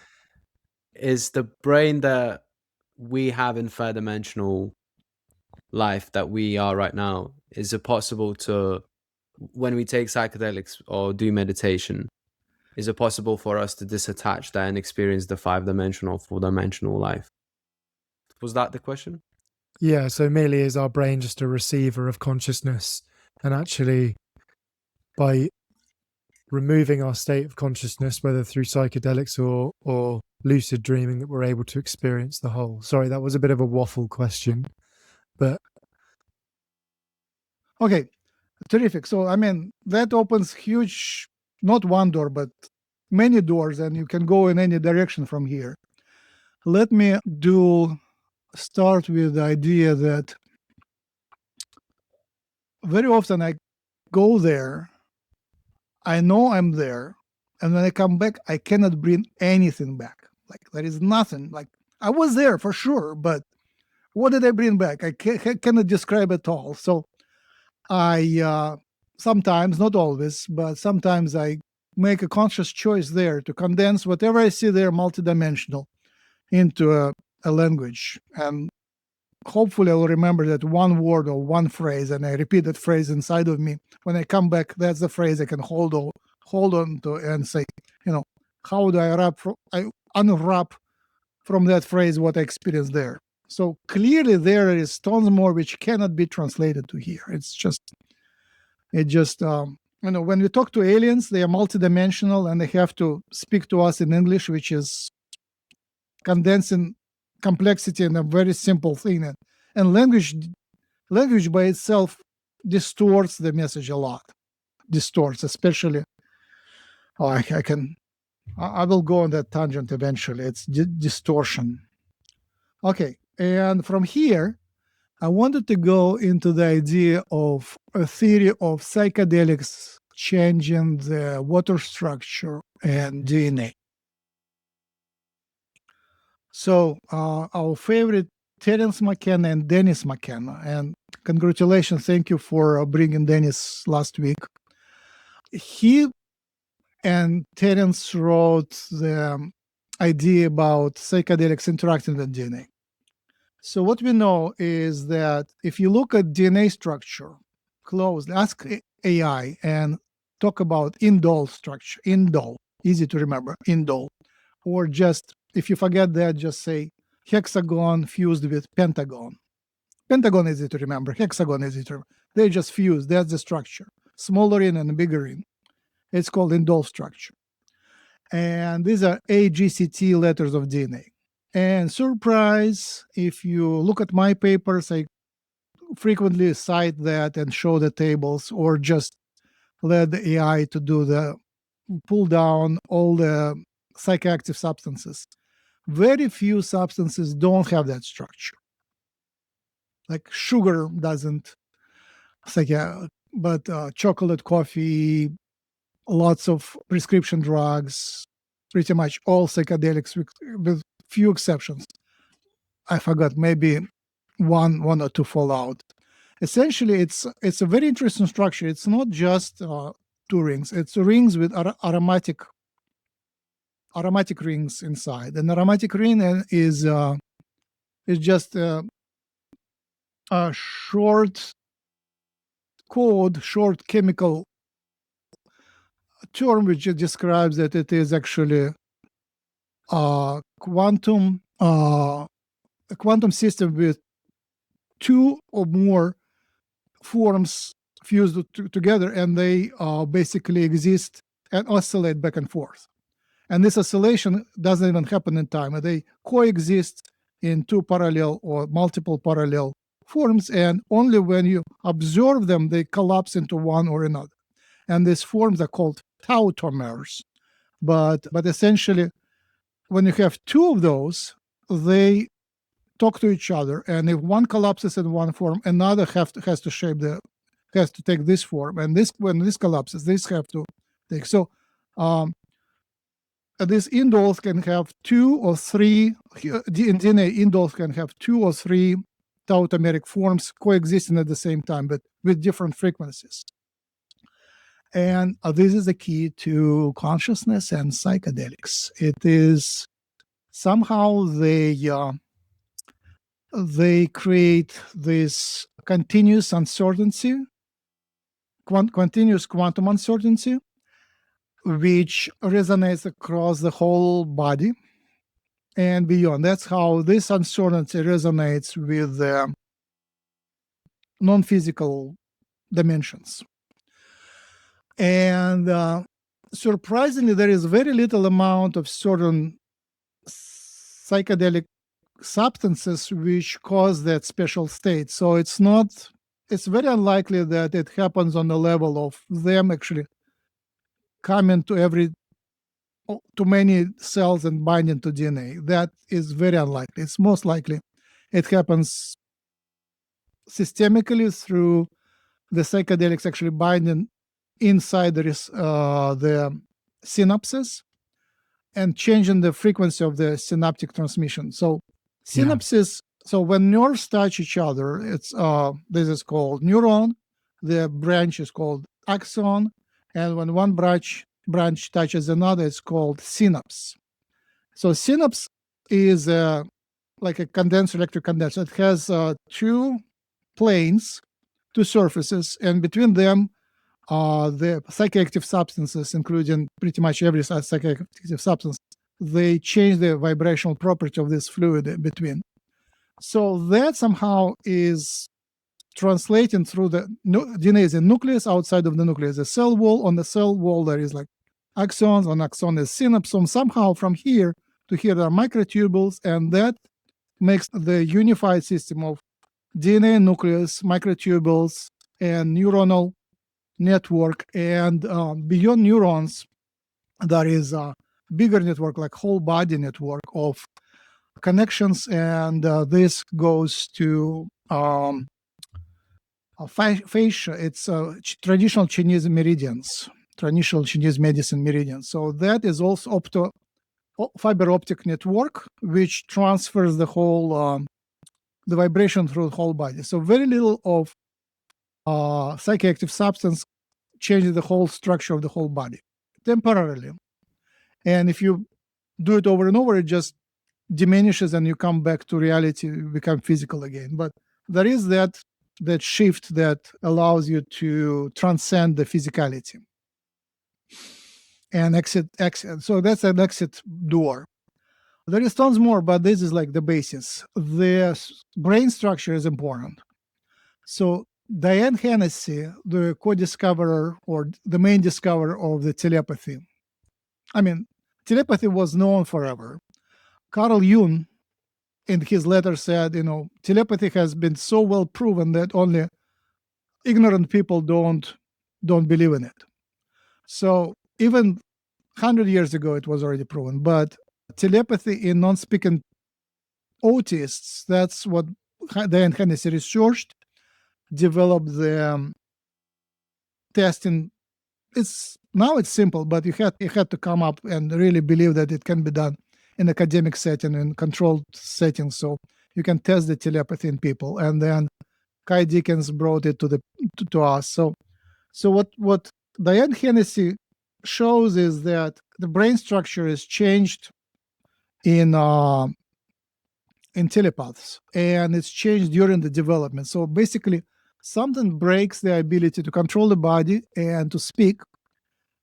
Is the brain that we have in third dimensional life that we are right now, is it possible to, when we take psychedelics or do meditation, is it possible for us to disattach that and experience the 5-dimensional, 4-dimensional life? Was that the question? Yeah, so merely is our brain just a receiver of consciousness, and actually by removing our state of consciousness, whether through psychedelics or lucid dreaming, that we're able to experience the whole. Sorry, that was a bit of a waffle question, but okay, terrific. So I mean, that opens huge, not one door, but many doors, and you can go in any direction from here. Let me start with the idea that very often I go there, I know I'm there, and when I come back, I cannot bring anything back. Like there is nothing. Like I was there for sure, but what did I bring back? I cannot describe at all. So I sometimes, not always, but sometimes I make a conscious choice there to condense whatever I see there multidimensional into a language. And hopefully I will remember that one word or one phrase, and I repeat that phrase inside of me. When I come back, that's the phrase I can hold on to and say, how do I unwrap from that phrase what I experienced there? So clearly there is tons more which cannot be translated to here. When we talk to aliens, they are multidimensional and they have to speak to us in English, which is condensing complexity in a very simple thing. And language by itself distorts the message a lot. Distorts, especially. I will go on that tangent eventually. It's distortion. Okay, and from here, I wanted to go into the idea of a theory of psychedelics changing the water structure and DNA. So our favorite Terence McKenna and Dennis McKenna, and congratulations, thank you for bringing Dennis last week. He and Terence wrote the idea about psychedelics interacting with DNA. So what we know is that if you look at DNA structure closely, ask AI and talk about indole structure, indole, easy to remember, indole, or just, if you forget that, just say hexagon fused with pentagon. Pentagon is easy to remember, hexagon is easy to remember. They just fuse, that's the structure. Smaller in and bigger in. It's called indole structure. And these are AGCT letters of DNA. And surprise, if you look at my papers, I frequently cite that and show the tables, or just let the AI to do the pull down all the psychoactive substances. Very few substances don't have that structure. Like sugar doesn't, but chocolate, coffee, lots of prescription drugs, pretty much all psychedelics, with few exceptions. I forgot, maybe one or two fall out. Essentially, it's a very interesting structure. It's not just two rings. It's rings with aromatic rings inside. An aromatic ring is just a short code, short chemical term which describes that it is actually a quantum system with two or more forms fused together, and they basically exist and oscillate back and forth. And this oscillation doesn't even happen in time. They coexist in two parallel or multiple parallel forms, and only when you observe them, they collapse into one or another. And these forms are called tautomers. But essentially, when you have two of those, they talk to each other, and if one collapses in one form, another has to take this form, and when this collapses, this have to take. So these indols can have two or three in DNA. Indols can have two or three tautomeric forms coexisting at the same time, but with different frequencies. And this is the key to consciousness and psychedelics. It is somehow they create this continuous uncertainty, continuous quantum uncertainty, which resonates across the whole body and beyond. That's how this uncertainty resonates with the non-physical dimensions. And surprisingly, there is very little amount of certain psychedelic substances which cause that special state. So it's very unlikely that it happens on the level of them actually coming to many cells and binding to DNA. That is very unlikely. It's most likely it happens systemically through the psychedelics actually binding inside the synapses and changing the frequency of the synaptic transmission. So synapses, so when nerves touch each other, this is called neuron, the branch is called axon, and when one branch touches another, it's called synapse. So synapse is like a electric condenser. It has two planes, two surfaces, and between them the psychoactive substances, including pretty much every psychoactive substance, they change the vibrational property of this fluid in between. So that somehow is translating through the DNA is a nucleus, outside of the nucleus a cell wall. On the cell wall there is like axons, on axon is synapse. So somehow from here to here there are microtubules, and that makes the unified system of DNA nucleus, microtubules, and neuronal network. And beyond neurons, there is a bigger network, like whole body network of connections, and this goes to fascia. It's traditional Chinese meridians, traditional Chinese medicine meridians. So that is also fiber optic network, which transfers the whole the vibration through the whole body. So very little of psychoactive substance changes the whole structure of the whole body temporarily. And if you do it over and over, it just diminishes and you come back to reality, you become physical again. But there is that shift that allows you to transcend the physicality and exit. So that's an exit door. There is tons more, but this is like the basis. The brain structure is important. So Diane Hennessy, the co-discoverer or the main discoverer of the telepathy. I mean, telepathy was known forever. Carl Jung, in his letter, said, telepathy has been so well proven that only ignorant people don't believe in it. So even 100 years ago, it was already proven. But telepathy in non-speaking autists, that's what Diane Hennessy researched, developed the testing. Now it's simple, but you had to come up and really believe that it can be done in academic setting, in controlled settings, so you can test the telepathy in people. And then Kai Dickens brought it to us. So what Diane Hennessy shows is that the brain structure is changed in telepaths, and it's changed during the development. So basically, something breaks the ability to control the body and to speak.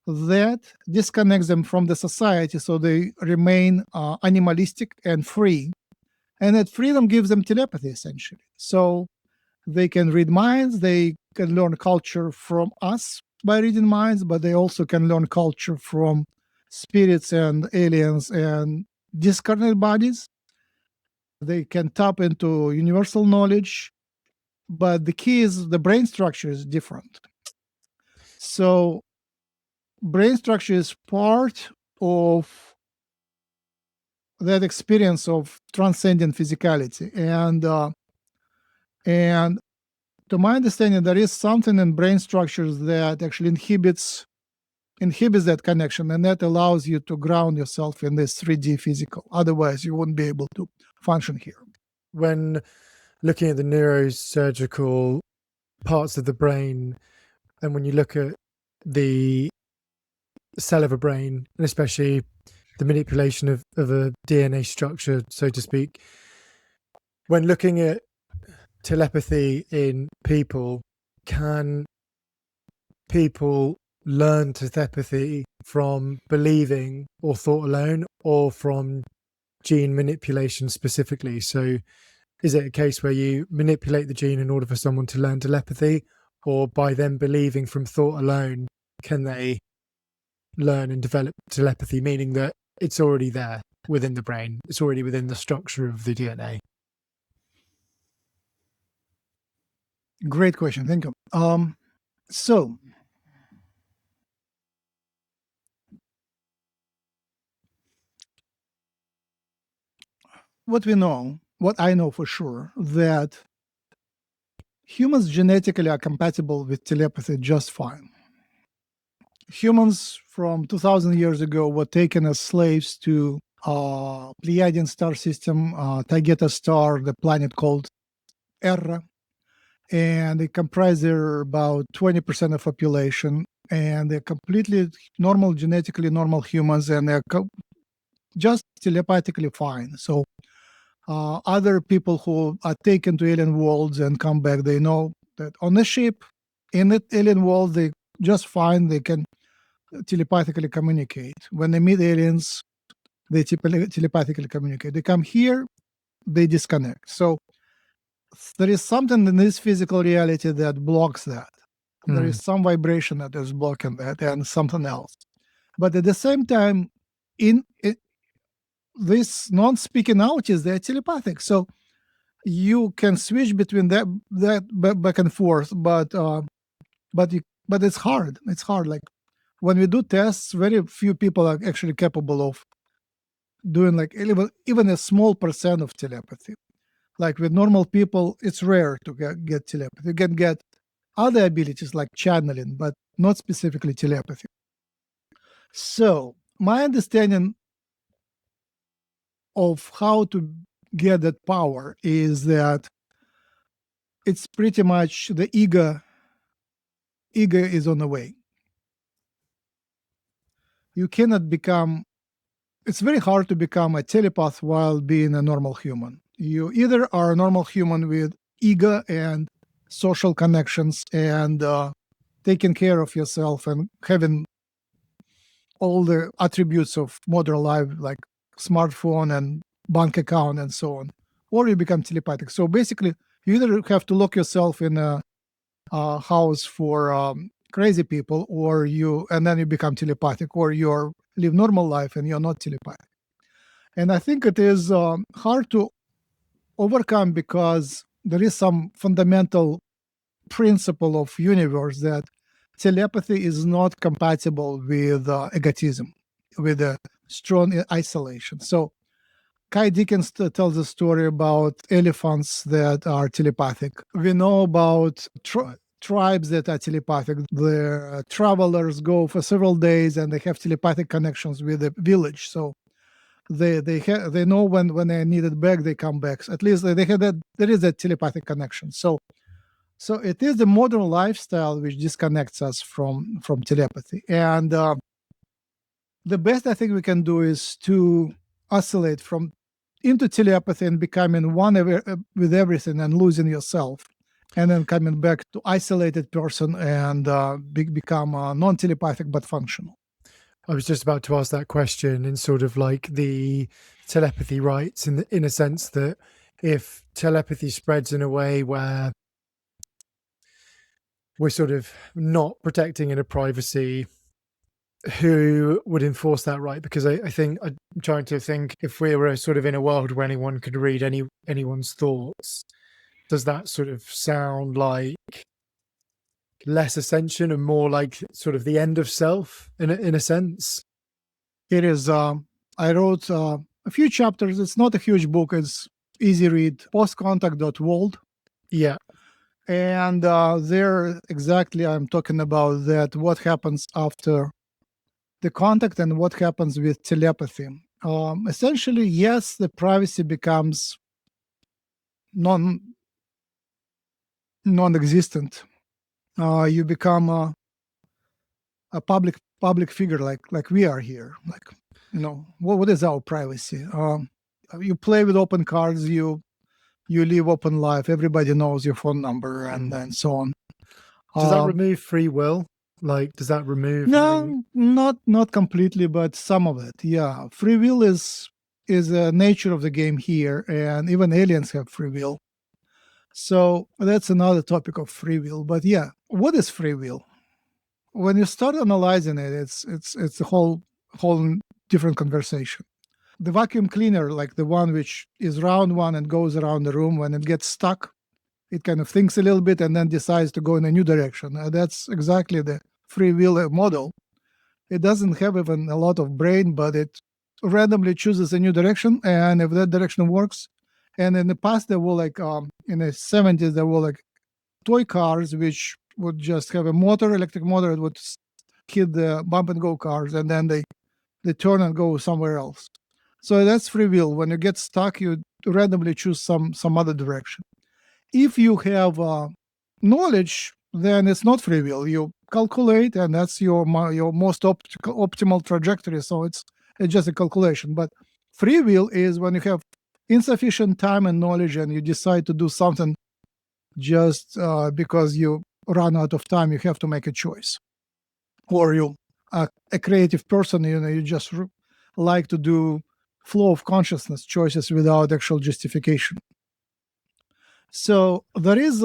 That disconnects them from the society, so they remain animalistic and free. And that freedom gives them telepathy, essentially. So they can read minds, they can learn culture from us by reading minds, but they also can learn culture from spirits and aliens and discarnate bodies. They can tap into universal knowledge, but the key is the brain structure is different. So brain structure is part of that experience of transcendent physicality. And to my understanding, there is something in brain structures that actually inhibits that connection, and that allows you to ground yourself in this 3D physical. Otherwise, you wouldn't be able to function here. When looking at the neurosurgical parts of the brain, and when you look at the cell of a brain, and especially the manipulation of a DNA structure, so to speak, when looking at telepathy in people, can people learn telepathy from believing or thought alone, or from gene manipulation specifically? So is it a case where you manipulate the gene in order for someone to learn telepathy, or by them believing from thought alone, can they learn and develop telepathy, meaning that it's already there within the brain, it's already within the structure of the DNA? Great question. Thank you. So what I know for sure, that humans genetically are compatible with telepathy just fine. Humans from 2,000 years ago were taken as slaves to Pleiadian star system, Taygeta star, the planet called Erra, and they comprise about 20% of population, and they're completely normal, genetically normal humans, and they're just telepathically fine. So other people who are taken to alien worlds and come back, they know that on the ship, in the alien world, they just fine. They can telepathically communicate. When they meet aliens, they telepathically communicate. They come here, they disconnect. So there is something in this physical reality that blocks that. There is some vibration that is blocking that, and something else. But at the same time, in this non-speaking autists, they're telepathic. So you can switch between that back and forth, but it's hard. It's hard. Like when we do tests, very few people are actually capable of doing like even a small percent of telepathy. Like with normal people, it's rare to get telepathy. You can get other abilities like channeling, but not specifically telepathy. So my understanding of how to get that power is that it's pretty much the ego is on the way. You cannot become, it's very hard to become a telepath while being a normal human. You either are a normal human with ego and social connections and taking care of yourself and having all the attributes of modern life, like smartphone and bank account and so on, or you become telepathic. So basically, you either have to lock yourself in a house for crazy people, and then you become telepathic, or you live normal life and you're not telepathic. And I think it is hard to overcome because there is some fundamental principle of universe that telepathy is not compatible with egotism. with a strong isolation. So Kai Dickens tells a story about elephants that are telepathic. We know about tribes that are telepathic. The travelers go for several days and they have telepathic connections with the village. So they know when they are needed back, they come back. So at least they have that. There is a telepathic connection. So it is the modern lifestyle which disconnects us from telepathy. And the best I think we can do is to oscillate from into telepathy and becoming one with everything and losing yourself, and then coming back to isolated person and become non-telepathic but functional. I was just about to ask that question in sort of like the telepathy rights, in a sense that if telepathy spreads in a way where we're sort of not protecting inner privacy, who would enforce that right? Because I think I'm trying to think, if we were sort of in a world where anyone could read anyone's thoughts, does that sort of sound like less ascension and more like sort of the end of self in a sense? It is. I wrote a few chapters. It's not a huge book. It's easy read. Postcontact.world. Yeah. And there exactly I'm talking about that, what happens after the contact and what happens with telepathy. Essentially, yes, the privacy becomes non-existent. You become a public figure like we are here. Like, what is our privacy? You play with open cards. You live open life. Everybody knows your phone number and so on. Does that remove free will? Like, does that remove? No, not completely, but some of it. Yeah, free will is the nature of the game here, and even aliens have free will. So that's another topic of free will. But yeah, what is free will? When you start analyzing it, it's a whole different conversation. The vacuum cleaner, like the one which is round one and goes around the room, when it gets stuck, it kind of thinks a little bit and then decides to go in a new direction. That's exactly the free will model. It doesn't have even a lot of brain, but it randomly chooses a new direction, and if that direction works. And in the past, there were like in the 70s, there were like toy cars which would just have a motor, electric motor. It would hit the bump and go cars, and then they turn and go somewhere else. So that's free will. When you get stuck, you randomly choose some other direction. If you have knowledge, then it's not free will. You calculate, and that's your most optimal trajectory. So it's just a calculation. But free will is when you have insufficient time and knowledge, and you decide to do something just because you run out of time. You have to make a choice, or you are a creative person. You just like to do flow of consciousness choices without actual justification. So there is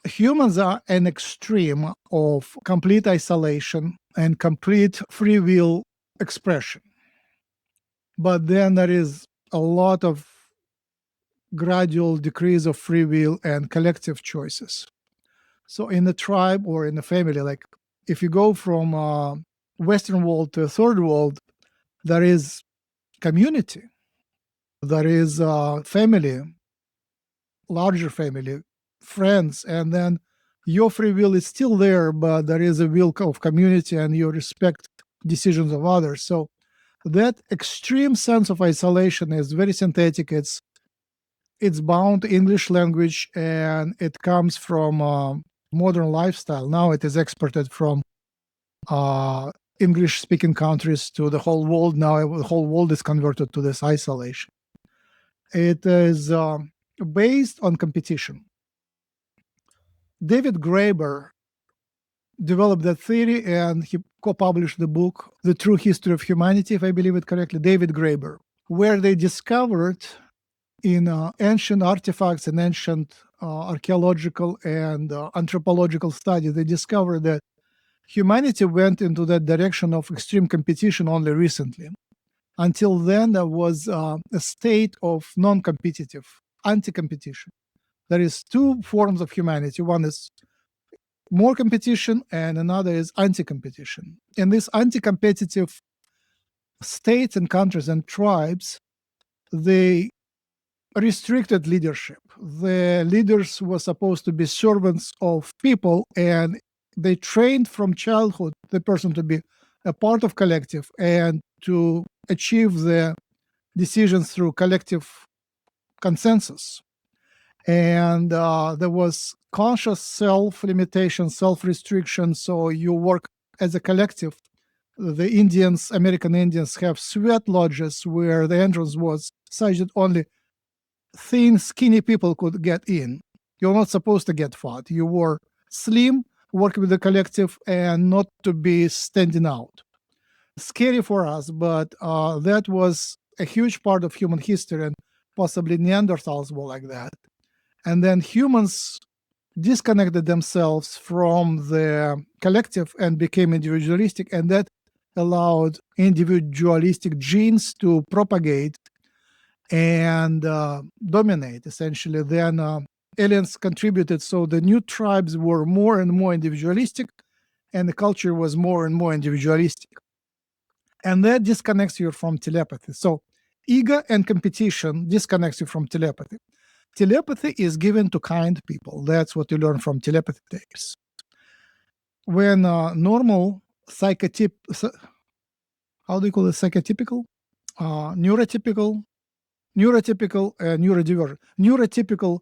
humans are an extreme of complete isolation and complete free will expression. But then there is a lot of gradual decrease of free will and collective choices. So in the tribe or in the family, like if you go from Western world to a third world, there is community, there is family, larger family, friends, and then your free will is still there, but there is a will of community and you respect decisions of others. So that extreme sense of isolation is very synthetic. It's bound to English language, and it comes from modern lifestyle. Now it is exported from English-speaking countries to the whole world. Now the whole world is converted to this isolation. It is based on competition. David Graeber developed that theory, and he co-published the book, The True History of Humanity, if I believe it correctly, David Graeber, where they discovered in ancient artifacts and ancient archaeological and anthropological studies, they discovered that humanity went into that direction of extreme competition only recently. Until then, there was a state of non-competitive, anti-competition. There is two forms of humanity. One is more competition, and another is anti-competition. In this anti-competitive states and countries and tribes, they restricted leadership. The leaders were supposed to be servants of people, and they trained from childhood the person to be a part of collective and to achieve the decisions through collective consensus. And there was conscious self-limitation, self-restriction, so you work as a collective. The Indians, American Indians, have sweat lodges where the entrance was such that only thin, skinny people could get in. You're not supposed to get fat. You were slim, work with the collective, and not to be standing out. Scary for us, but that was a huge part of human history, and possibly Neanderthals were like that. And then humans disconnected themselves from the collective and became individualistic, and that allowed individualistic genes to propagate and dominate, essentially. Then aliens contributed, so the new tribes were more and more individualistic, and the culture was more and more individualistic. And that disconnects you from telepathy. So ego and competition disconnects you from telepathy. Telepathy is given to kind people. That's what you learn from telepathy tapes. When normal how do you call it? Psychotypical? Neurotypical, neurodivergent. Neurotypical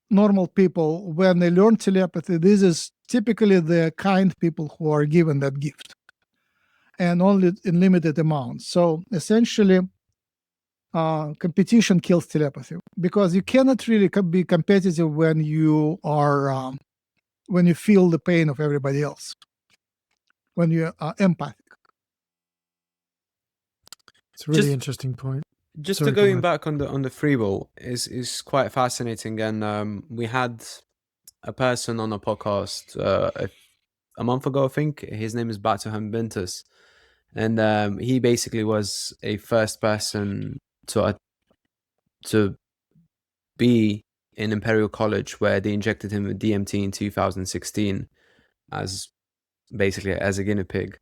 normal people, when they learn telepathy, this is typically the kind people who are given that gift, and only in limited amounts. So essentially, competition kills telepathy, because you cannot really be competitive when you are when you feel the pain of everybody else, when you are empathic. It's a really interesting point. Just Sorry, to going back on the free will is quite fascinating, and we had a person on a podcast a month ago, I think. His name is Batuhan Bintus, and he basically was a first person to be in Imperial College, where they injected him with DMT in 2016 as basically as a guinea pig.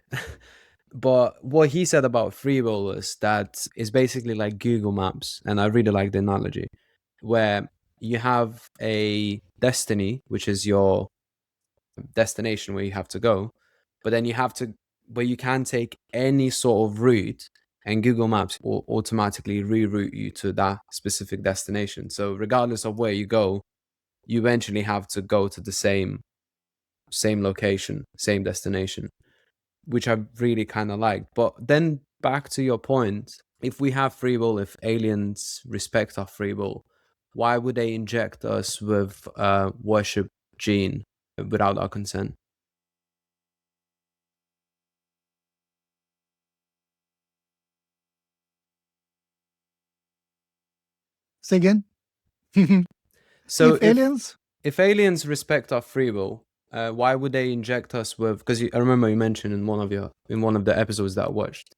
But what he said about free will is that it's basically like Google Maps, and I really like the analogy, where you have a destiny, which is your destination where you have to go, but then you can take any sort of route, and Google Maps will automatically reroute you to that specific destination. So regardless of where you go, you eventually have to go to the same location, same destination, which I really kind of liked. But then back to your point, if we have free will, if aliens respect our free will, why would they inject us with a worship gene without our consent? Say again? So if aliens respect our free will, why would they inject us with? Because I remember you mentioned in one of the episodes that I watched,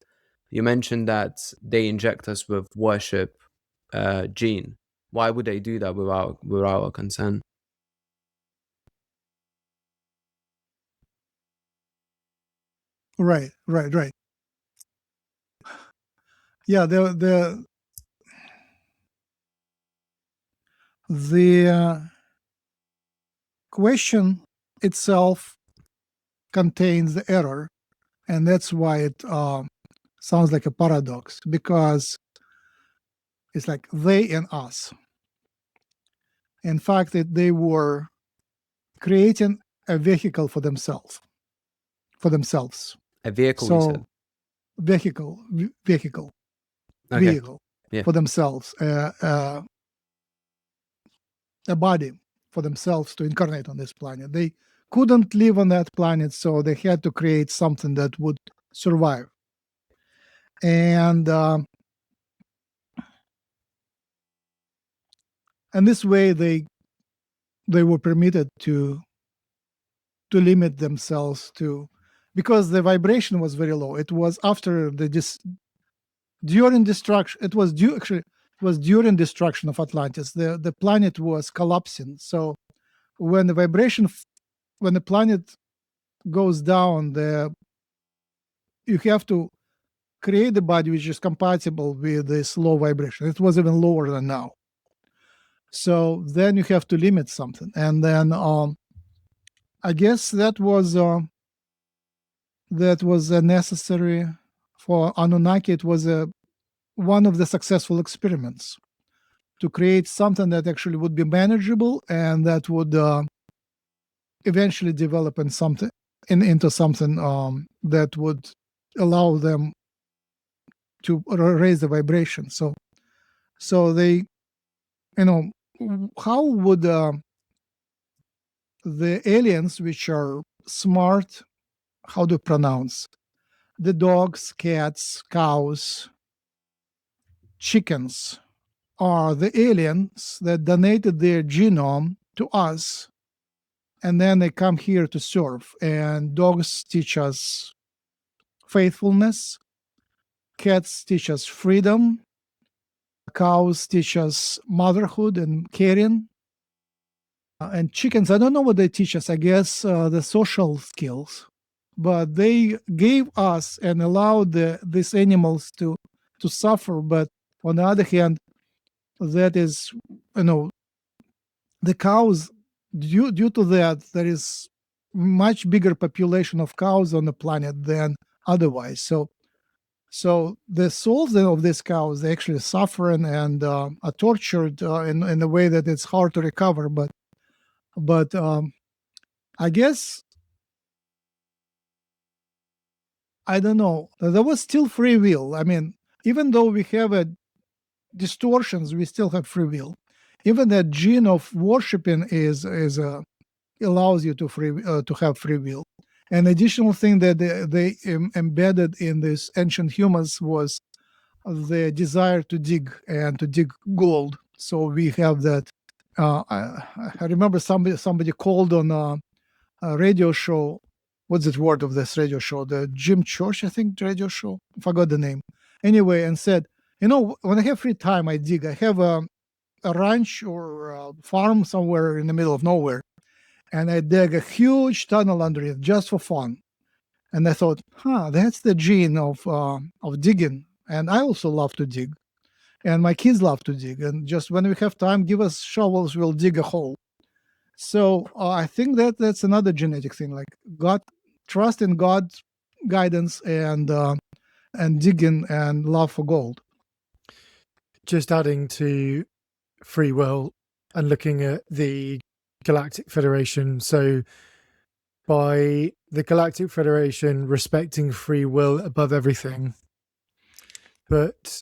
you mentioned that they inject us with worship gene. Why would they do that without our consent? Right. Yeah, the question itself contains the error, and that's why it sounds like a paradox, because it's like they and us. In fact, they were creating a vehicle for themselves. A vehicle, So, you said? vehicle Okay. Yeah. for themselves, a body for themselves to incarnate on this planet. They couldn't live on that planet, so they had to create something that would survive. And this way they were permitted to limit themselves to, because the vibration was very low. It was after during destruction. It was during destruction of Atlantis. The planet was collapsing. So when the vibration when the planet goes down, you have to create a body which is compatible with this low vibration. It was even lower than now. So then you have to limit something. And then I guess that was necessary for Anunnaki. It was one of the successful experiments to create something that actually would be manageable and that would eventually develop into something that would allow them to raise the vibration. So they, how would the aliens, which are smart, how to pronounce, the dogs, cats, cows, chickens, are the aliens that donated their genome to us, and then they come here to serve. And dogs teach us faithfulness, cats teach us freedom, cows teach us motherhood and caring, and chickens, I don't know what they teach us. I guess the social skills, but they gave us and allowed these animals to suffer. But on the other hand, that is, the cows, due to that, there is much bigger population of cows on the planet than otherwise. So the souls of these cows, they actually suffer and are tortured in a way that it's hard to recover. But I guess, I don't know, there was still free will. I mean, even though we have distortions, we still have free will. Even that gene of worshiping allows you to have free will. An additional thing that they embedded in these ancient humans was the desire to dig gold. So we have that. I remember somebody called on a radio show. What's the word of this radio show? The Jim Church, I think, radio show. I forgot the name. Anyway, and said, when I have free time, I dig. I have a ranch or a farm somewhere in the middle of nowhere, and I dig a huge tunnel under it just for fun. And I thought, that's the gene of digging. And I also love to dig, and my kids love to dig. And just when we have time, give us shovels, we'll dig a hole. So I think that's another genetic thing, like God, trust in God's guidance and digging and love for gold. Just adding to free will and looking at the Galactic Federation. So by the Galactic Federation respecting free will above everything, but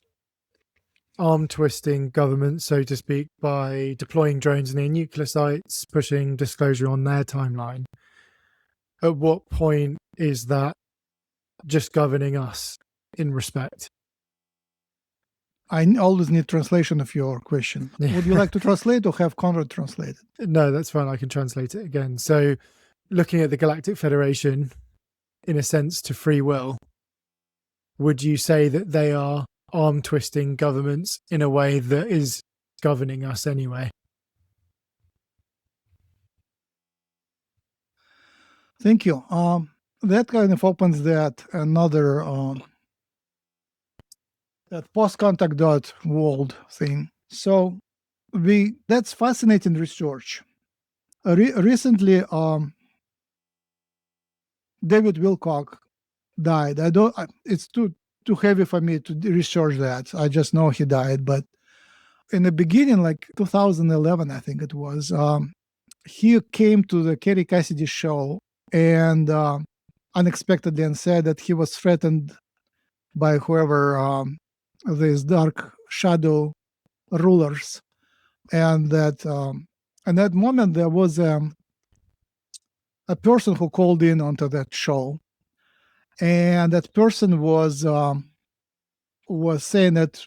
arm twisting governments, so to speak, by deploying drones near nuclear sites, pushing disclosure on their timeline, at what point is that just governing us in respect? I always need translation of your question. Would you like to translate or have Conrad translate it? No, that's fine. I can translate it again. So looking at the Galactic Federation, in a sense, to free will, would you say that they are arm twisting governments in a way that is governing us anyway? Thank you. That kind of opens that another that post-contact world thing. So that's fascinating research. Recently, David Wilcock died. It's too heavy for me to research that. I just know he died. But in the beginning, like 2011, I think it was, he came to the Kerry Cassidy show and unexpectedly and said that he was threatened by whoever these dark shadow rulers, and that in that moment there was a person who called in onto that show, and that person was saying that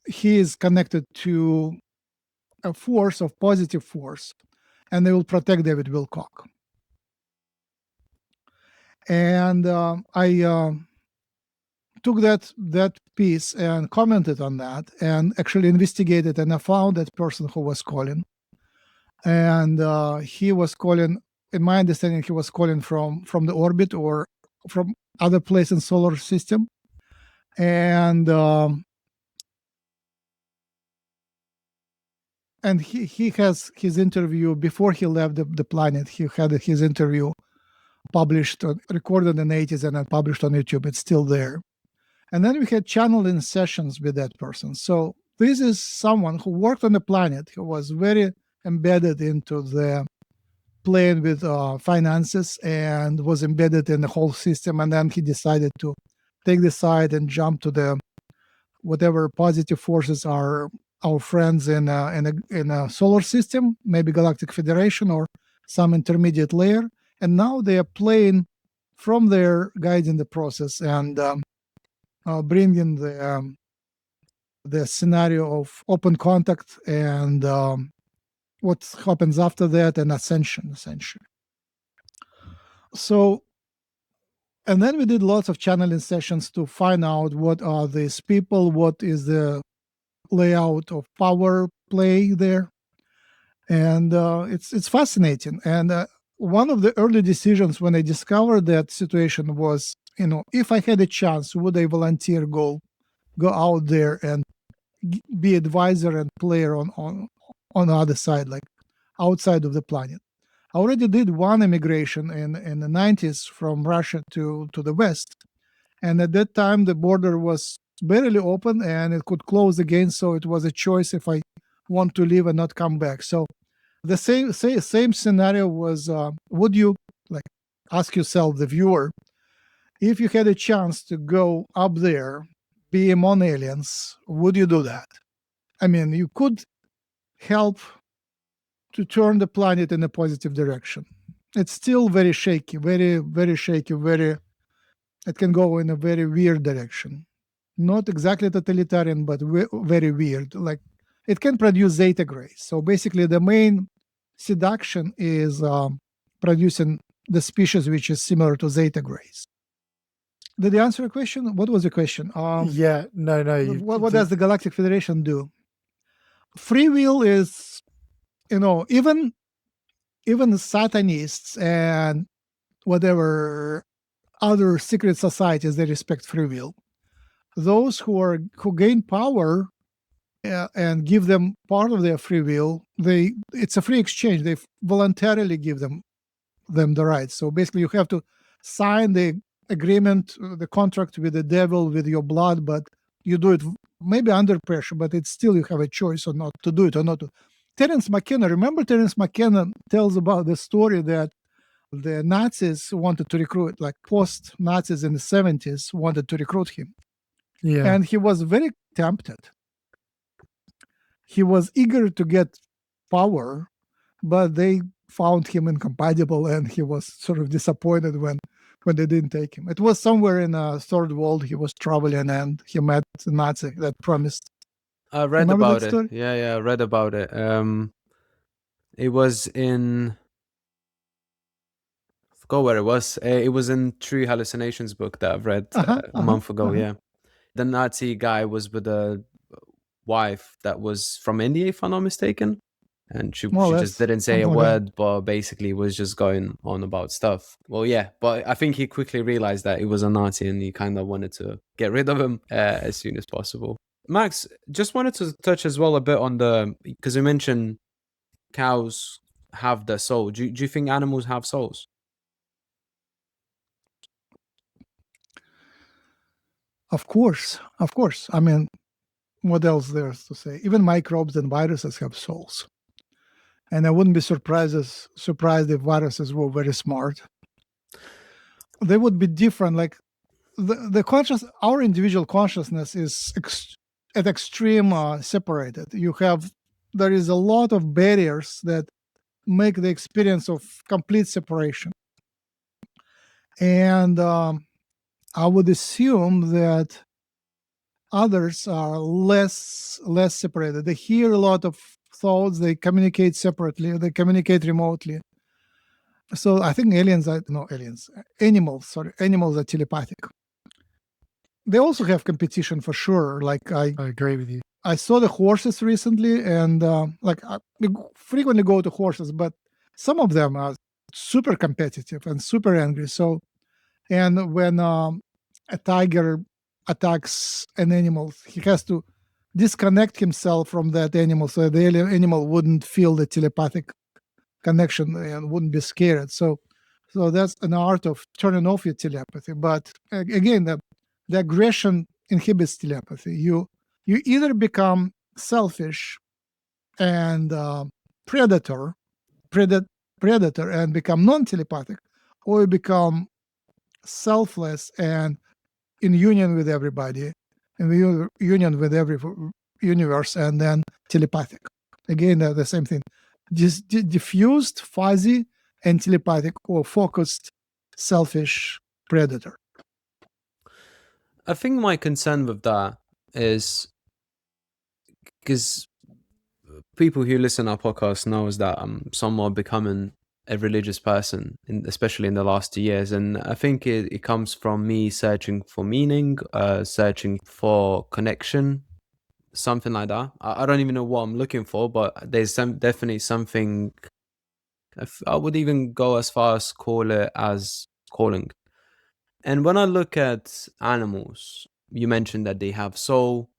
he is connected to a force of positive force, and they will protect David Wilcock. And I took that piece and commented on that and actually investigated, and I found that person who was calling. And he was calling in my understanding, he was calling from the orbit or from other place in solar system. And he has his interview before he left the planet. He had his interview published, recorded in the 80s and then published on YouTube. It's still there. And then we had channeling sessions with that person. So this is someone who worked on the planet, who was very embedded into the playing with finances and was embedded in the whole system. And then he decided to take the side and jump to the whatever positive forces are our friends in a solar system, maybe Galactic Federation or some intermediate layer. And now they are playing from their guiding the process and bringing the scenario of open contact and what happens after that and ascension, essentially. So, and then we did lots of channeling sessions to find out what are these people, what is the layout of power play there. And it's fascinating. And one of the early decisions when I discovered that situation was, if I had a chance, would I volunteer, go out there and be advisor and player on the other side, like outside of the planet. I already did one immigration in the 90s from Russia to the West. And at that time, the border was barely open and it could close again. So it was a choice if I want to leave and not come back. So the same scenario was, would you ask yourself, the viewer, if you had a chance to go up there, be among aliens, would you do that? I mean, you could help to turn the planet in a positive direction. It's still very shaky, very, very shaky, it can go in a very weird direction. Not exactly totalitarian, but very weird. Like it can produce Zeta Grays. So basically the main seduction is producing the species which is similar to Zeta Grays. Did I answer your question? What was the question? No. What does the Galactic Federation do? Free will is, even the Satanists and whatever other secret societies, they respect free will. Those who gain power and give them part of their free will, it's a free exchange. They voluntarily give them the rights. So basically, you have to sign the agreement, the contract with the devil, with your blood, but you do it maybe under pressure, but it's still you have a choice or not to do it or not to. Terence McKenna, remember Terence McKenna tells about the story that the Nazis wanted to recruit, like post-Nazis in the 70s wanted to recruit him. Yeah. And he was very tempted. He was eager to get power, but they found him incompatible and he was sort of disappointed when they didn't take him. It was somewhere in a third world he was traveling and he met a Nazi that promised. I read Remember about that it. story? Yeah, I read about it. It was in... I forgot where it was. It was in True Hallucinations book that I've read a month ago, yeah. The Nazi guy was with a wife that was from India, if I'm not mistaken. And she just didn't say a word, but basically was just going on about stuff. Well, yeah, but I think he quickly realized that he was a Nazi and he kind of wanted to get rid of him as soon as possible. Max, just wanted to touch as well a bit on because you mentioned cows have their soul. Do you think animals have souls? Of course. I mean, what else there's to say? Even microbes and viruses have souls. And I wouldn't be surprised if viruses were very smart. They would be different. Like our individual consciousness is at extreme separated. There is a lot of barriers that make the experience of complete separation. And I would assume that others are less separated. They hear a lot of thoughts, they communicate separately, they communicate remotely. So I think animals are telepathic. They also have competition for sure. Like I agree with you. I saw the horses recently, and I frequently go to horses, but some of them are super competitive and super angry. So, and when a tiger attacks an animal, he has to disconnect himself from that animal so the animal wouldn't feel the telepathic connection and wouldn't be scared. So that's an art of turning off your telepathy. But again, the aggression inhibits telepathy. You either become selfish and predator and become non-telepathic, or you become selfless and in union with everybody, in union with every universe, and then telepathic. Again, the same thing. Just diffused, fuzzy, and telepathic, or focused, selfish predator. I think my concern with that is because people who listen to our podcast knows that I'm somewhat becoming a religious person, especially in the last 2 years. And I think it comes from me searching for meaning, searching for connection, something like that. I don't even know what I'm looking for, but there's definitely something. I would even go as far as call it as calling. And when I look at animals, you mentioned that they have soul.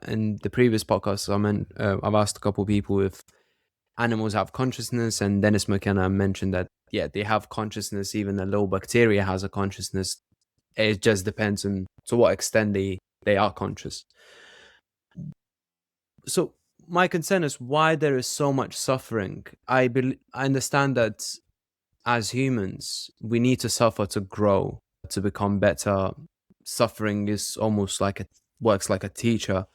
In the previous podcast, I've asked a couple people if animals have consciousness, and Dennis McKenna mentioned that they have consciousness. Even a little bacteria has a consciousness. It just depends on to what extent they are conscious. So my concern is why there is so much suffering. I understand that as humans we need to suffer to grow, to become better. Suffering is almost like works like a teacher.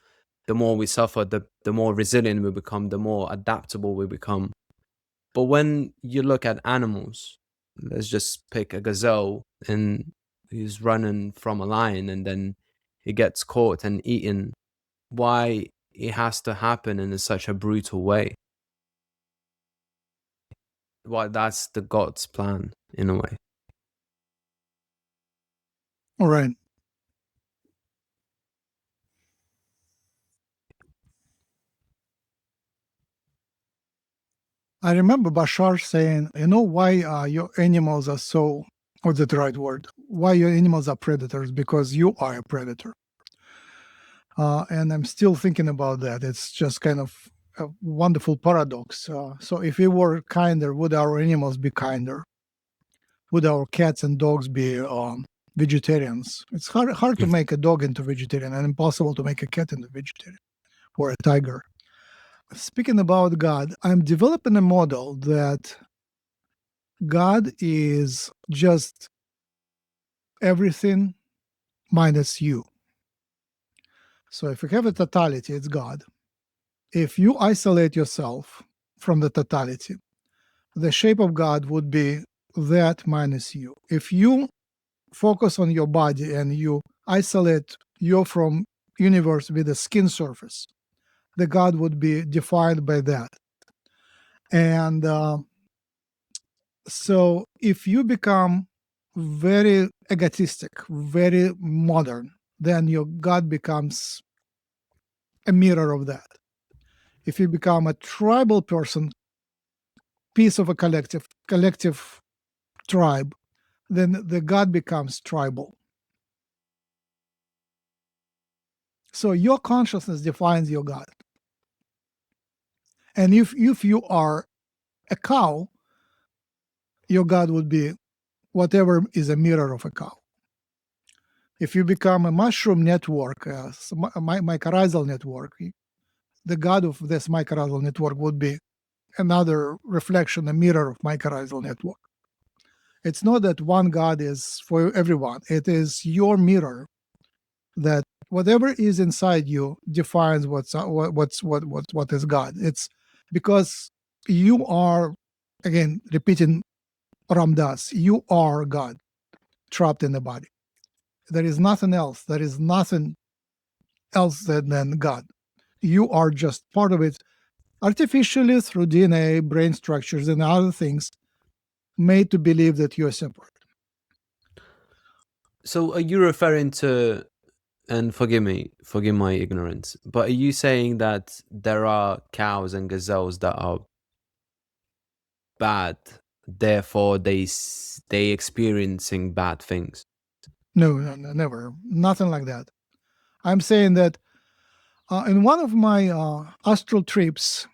The more we suffer, the more resilient we become, the more adaptable we become. But when you look at animals, let's just pick a gazelle, and he's running from a lion and then he gets caught and eaten. Why it has to happen in such a brutal way? Why that's the God's plan in a way. All right. I remember Bashar saying, why your animals are so, what's the right word? Why your animals are predators? Because you are a predator. And I'm still thinking about that. It's just kind of a wonderful paradox. So if we were kinder, would our animals be kinder? Would our cats and dogs be vegetarians? It's hard to make a dog into vegetarian, and impossible to make a cat into vegetarian, or a tiger. Speaking about God, I'm developing a model that God is just everything minus you. So if you have a totality, it's God. If you isolate yourself from the totality, the shape of God would be that minus you. If you focus on your body and you isolate you from universe with a skin surface, the God would be defined by that. And so if you become very egotistic, very modern, then your God becomes a mirror of that. If you become a tribal person, piece of a collective tribe, then the God becomes tribal. So your consciousness defines your God. And if you are a cow, your God would be whatever is a mirror of a cow. If you become a mushroom network, a mycorrhizal network, the God of this mycorrhizal network would be another reflection, a mirror of mycorrhizal network. It's not that one God is for everyone. It is your mirror that whatever is inside you defines what is God. It's because you are, again, repeating Ramdas, you are God trapped in the body. There is nothing else. There is nothing else than God. You are just part of it, artificially through DNA, brain structures, and other things, made to believe that you are separate. So are you referring to, and forgive my ignorance, but are you saying that there are cows and gazelles that are bad, therefore they experiencing bad things. No, never. Nothing like that. I'm saying that in one of my astral trips,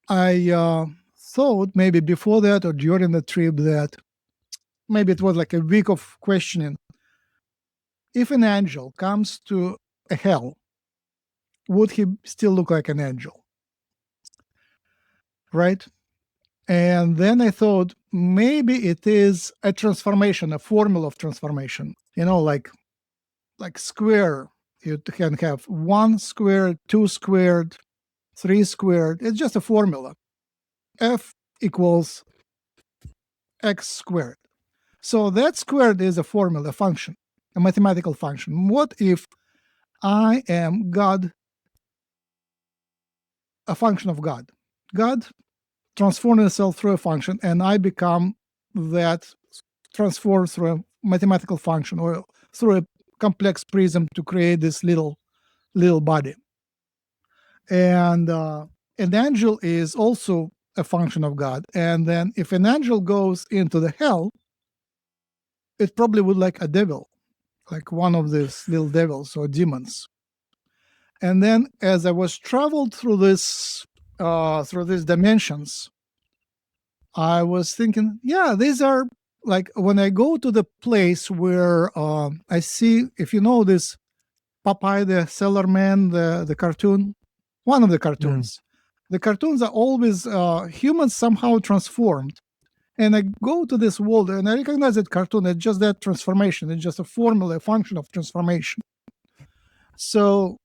I thought maybe before that or during the trip that maybe it was like a week of questioning. If an angel comes to a hell, would he still look like an angel? Right? And then I thought maybe it is a transformation, a formula of transformation. Like square. You can have 1 squared, 2 squared, 3 squared. It's just a formula. F equals x squared. So that squared is a formula, a function, a mathematical function. What if I am God, a function of God? God transforms itself through a function, and I become that transformed through a mathematical function or through a complex prism to create this little body. And an angel is also a function of God. And then if an angel goes into the hell, it probably would like a devil, like one of these little devils or demons. And then as I was traveled through these dimensions, I was thinking, yeah, these are like when I go to the place where I see, if you know this Popeye the Sailor Man, the cartoon, one of the cartoons. The cartoons are always humans somehow transformed. And I go to this world and I recognize that cartoon, it's just that transformation. It's just a formula, a function of transformation. So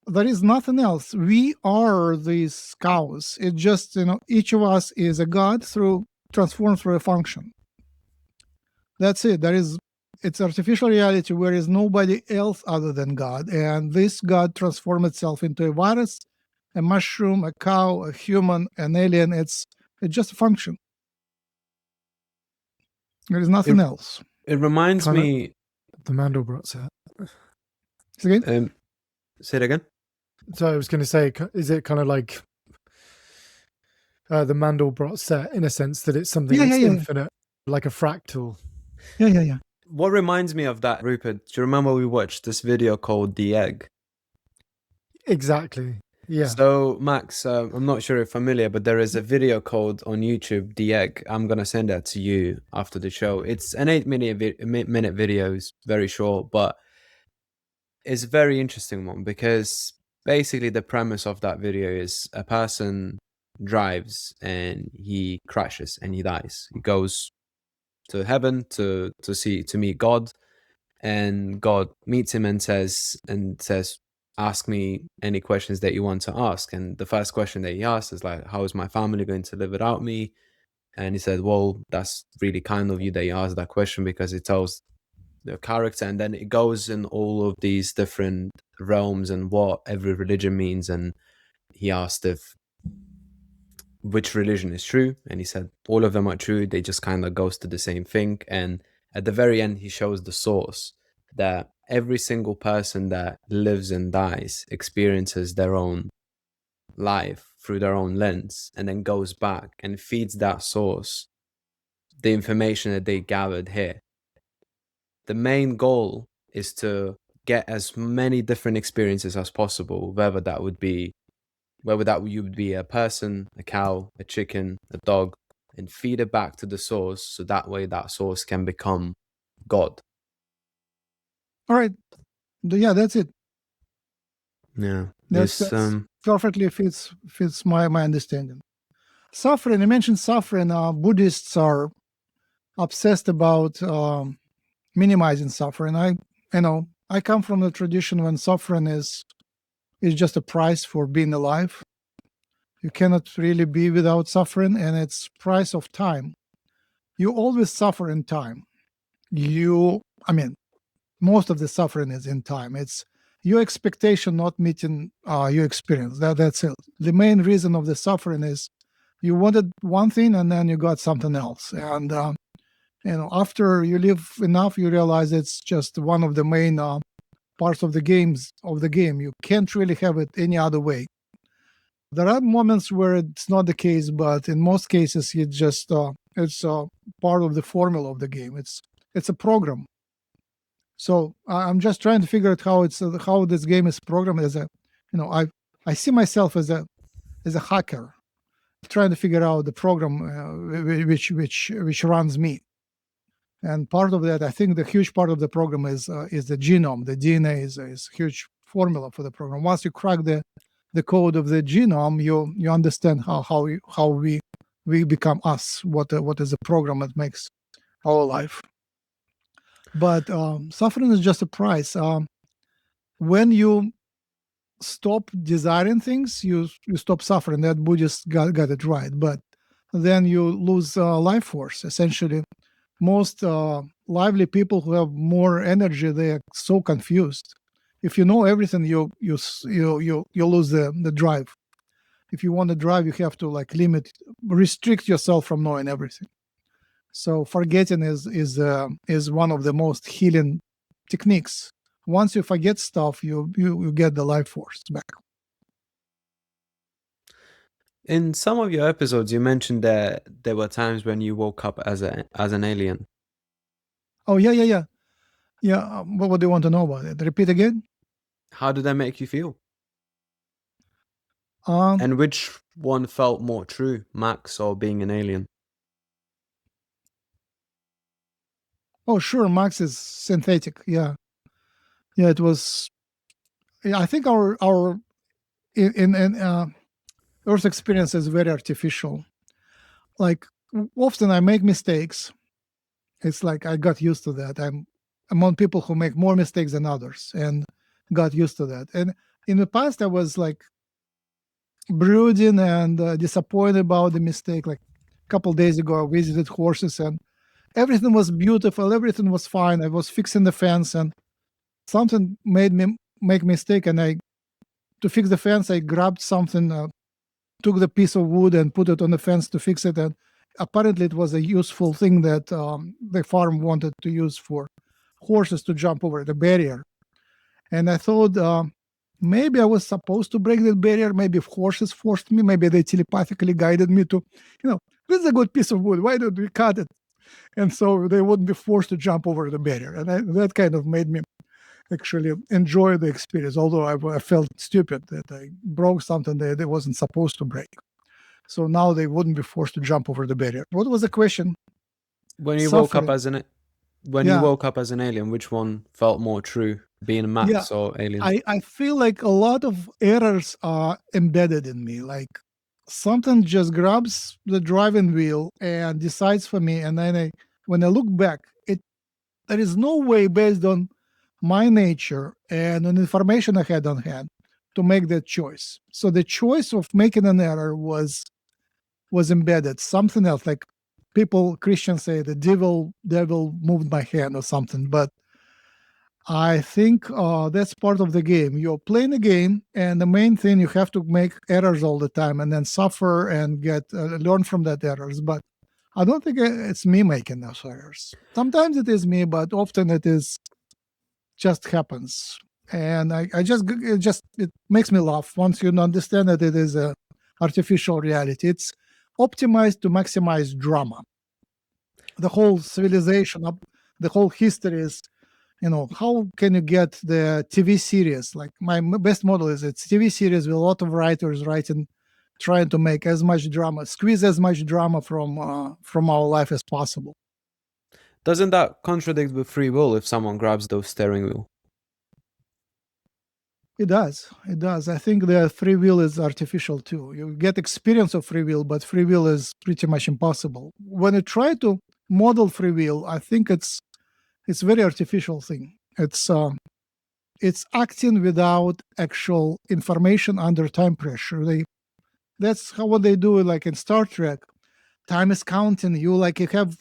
there is nothing else. We are these cows. It just, each of us is a god transformed through a function. That's it. It's artificial reality where is nobody else other than God. And this God transformed itself into a virus, a mushroom, a cow, a human, an alien. It's just a function. There is nothing else. It reminds me the Mandelbrot set. Say again? Say it again. So I was going to say, is it kind of like the Mandelbrot set in a sense that it's something that's infinite, like a fractal? Yeah. What reminds me of that, Rupert, do you remember we watched this video called The Egg? Exactly. Yeah. So, Max, I'm not sure if you're familiar, but there is a video called on YouTube, The Egg. I'm going to send that to you after the show. It's an 8-minute video. It's very short, but it's a very interesting one because basically the premise of that video is a person drives and he crashes and he dies. He goes to heaven to meet God, and God meets him and says, ask me any questions that you want to ask. And the first question that he asked is like, how is my family going to live without me? And he said, well, that's really kind of you that you asked that question because it tells the character. And then it goes in all of these different realms and what every religion means. And he asked which religion is true, and he said all of them are true. They just kind of goes to the same thing. And at the very end, he shows the source that every single person that lives and dies experiences their own life through their own lens, and then goes back and feeds that source the information that they gathered here. The main goal is to get as many different experiences as possible, whether that would be a person, a cow, a chicken, a dog, and feed it back to the source, so that way that source can become God. All right. Yeah, that's it. Yeah. That's perfectly fits my understanding. Suffering, you mentioned suffering. Buddhists are obsessed about minimizing suffering. I come from the tradition when suffering is just a price for being alive. You cannot really be without suffering, and it's price of time. You always suffer in time. Most of the suffering is in time. It's your expectation not meeting your experience. That's it. The main reason of the suffering is you wanted one thing and then you got something else. And after you live enough, you realize it's just one of the main parts of the game. You can't really have it any other way. There are moments where it's not the case, but in most cases, it's just It's part of the formula of the game. It's a program. So I'm just trying to figure out how this game is programmed. I see myself as a hacker, trying to figure out the program which runs me. And part of that, I think, the huge part of the program is the genome. The DNA is a huge formula for the program. Once you crack the code of the genome, you understand how we become us. What is the program that makes our life? But suffering is just a price. When you stop desiring things, you stop suffering. That Buddhist got it right. But then you lose life force. Essentially, most lively people who have more energy, they are so confused. If you know everything, you lose the drive. If you want to drive, you have to restrict yourself from knowing everything. So forgetting is one of the most healing techniques. Once you forget stuff, you get the life force back. In some of your episodes, you mentioned that there were times when you woke up as an alien. Oh, yeah. What do you want to know about it? Repeat again. How did that make you feel? Um, And which one felt more true, Max or being an alien? oh, sure, Max is synthetic. Yeah, it was. Yeah, I think our in Earth experience is very artificial. Like often I make mistakes. It's like I got used to that. I'm among people who make more mistakes than others, and got used to that. And in the past, I was like brooding and disappointed about the mistake. Like a couple days ago, I visited horses, and everything was beautiful. Everything was fine. I was fixing the fence, and something made me make mistake. And to fix the fence, I grabbed something, took the piece of wood and put it on the fence to fix it. And apparently, it was a useful thing that the farm wanted to use for horses to jump over the barrier. And I thought maybe I was supposed to break that barrier. Maybe if horses forced me, maybe they telepathically guided me to, this is a good piece of wood. Why don't we cut it? And so they wouldn't be forced to jump over the barrier. And that kind of made me actually enjoy the experience, although I felt stupid that I broke something that they wasn't supposed to break. So now they wouldn't be forced to jump over the barrier. What was the question? When you woke up as an alien, which one felt more true, being Max or alien? I feel like a lot of errors are embedded in me. Like something just grabs the driving wheel and decides for me, and then when I look back, there is no way based on my nature and on information I had on hand to make that choice. So the choice of making an error was embedded. Something else, like Christians say, the devil moved my hand or something. But I think that's part of the game. You're playing a game, and the main thing, you have to make errors all the time and then suffer and learn from that errors. But I don't think it's me making those errors. Sometimes it is me, but often it just happens. And it makes me laugh once you understand that it is a artificial reality. It's optimized to maximize drama. The whole civilization, the whole history is, how can you get the TV series? Like my best model is it's TV series with a lot of writers trying to make as much drama, squeeze as much drama from our life as possible. Doesn't that contradict with free will if someone grabs the steering wheel? It does. I think the free will is artificial too. You get experience of free will, but free will is pretty much impossible. When you try to model free will, I think it's a very artificial thing. It's acting without actual information under time pressure. That's what they do, like in Star Trek. Time is counting. You have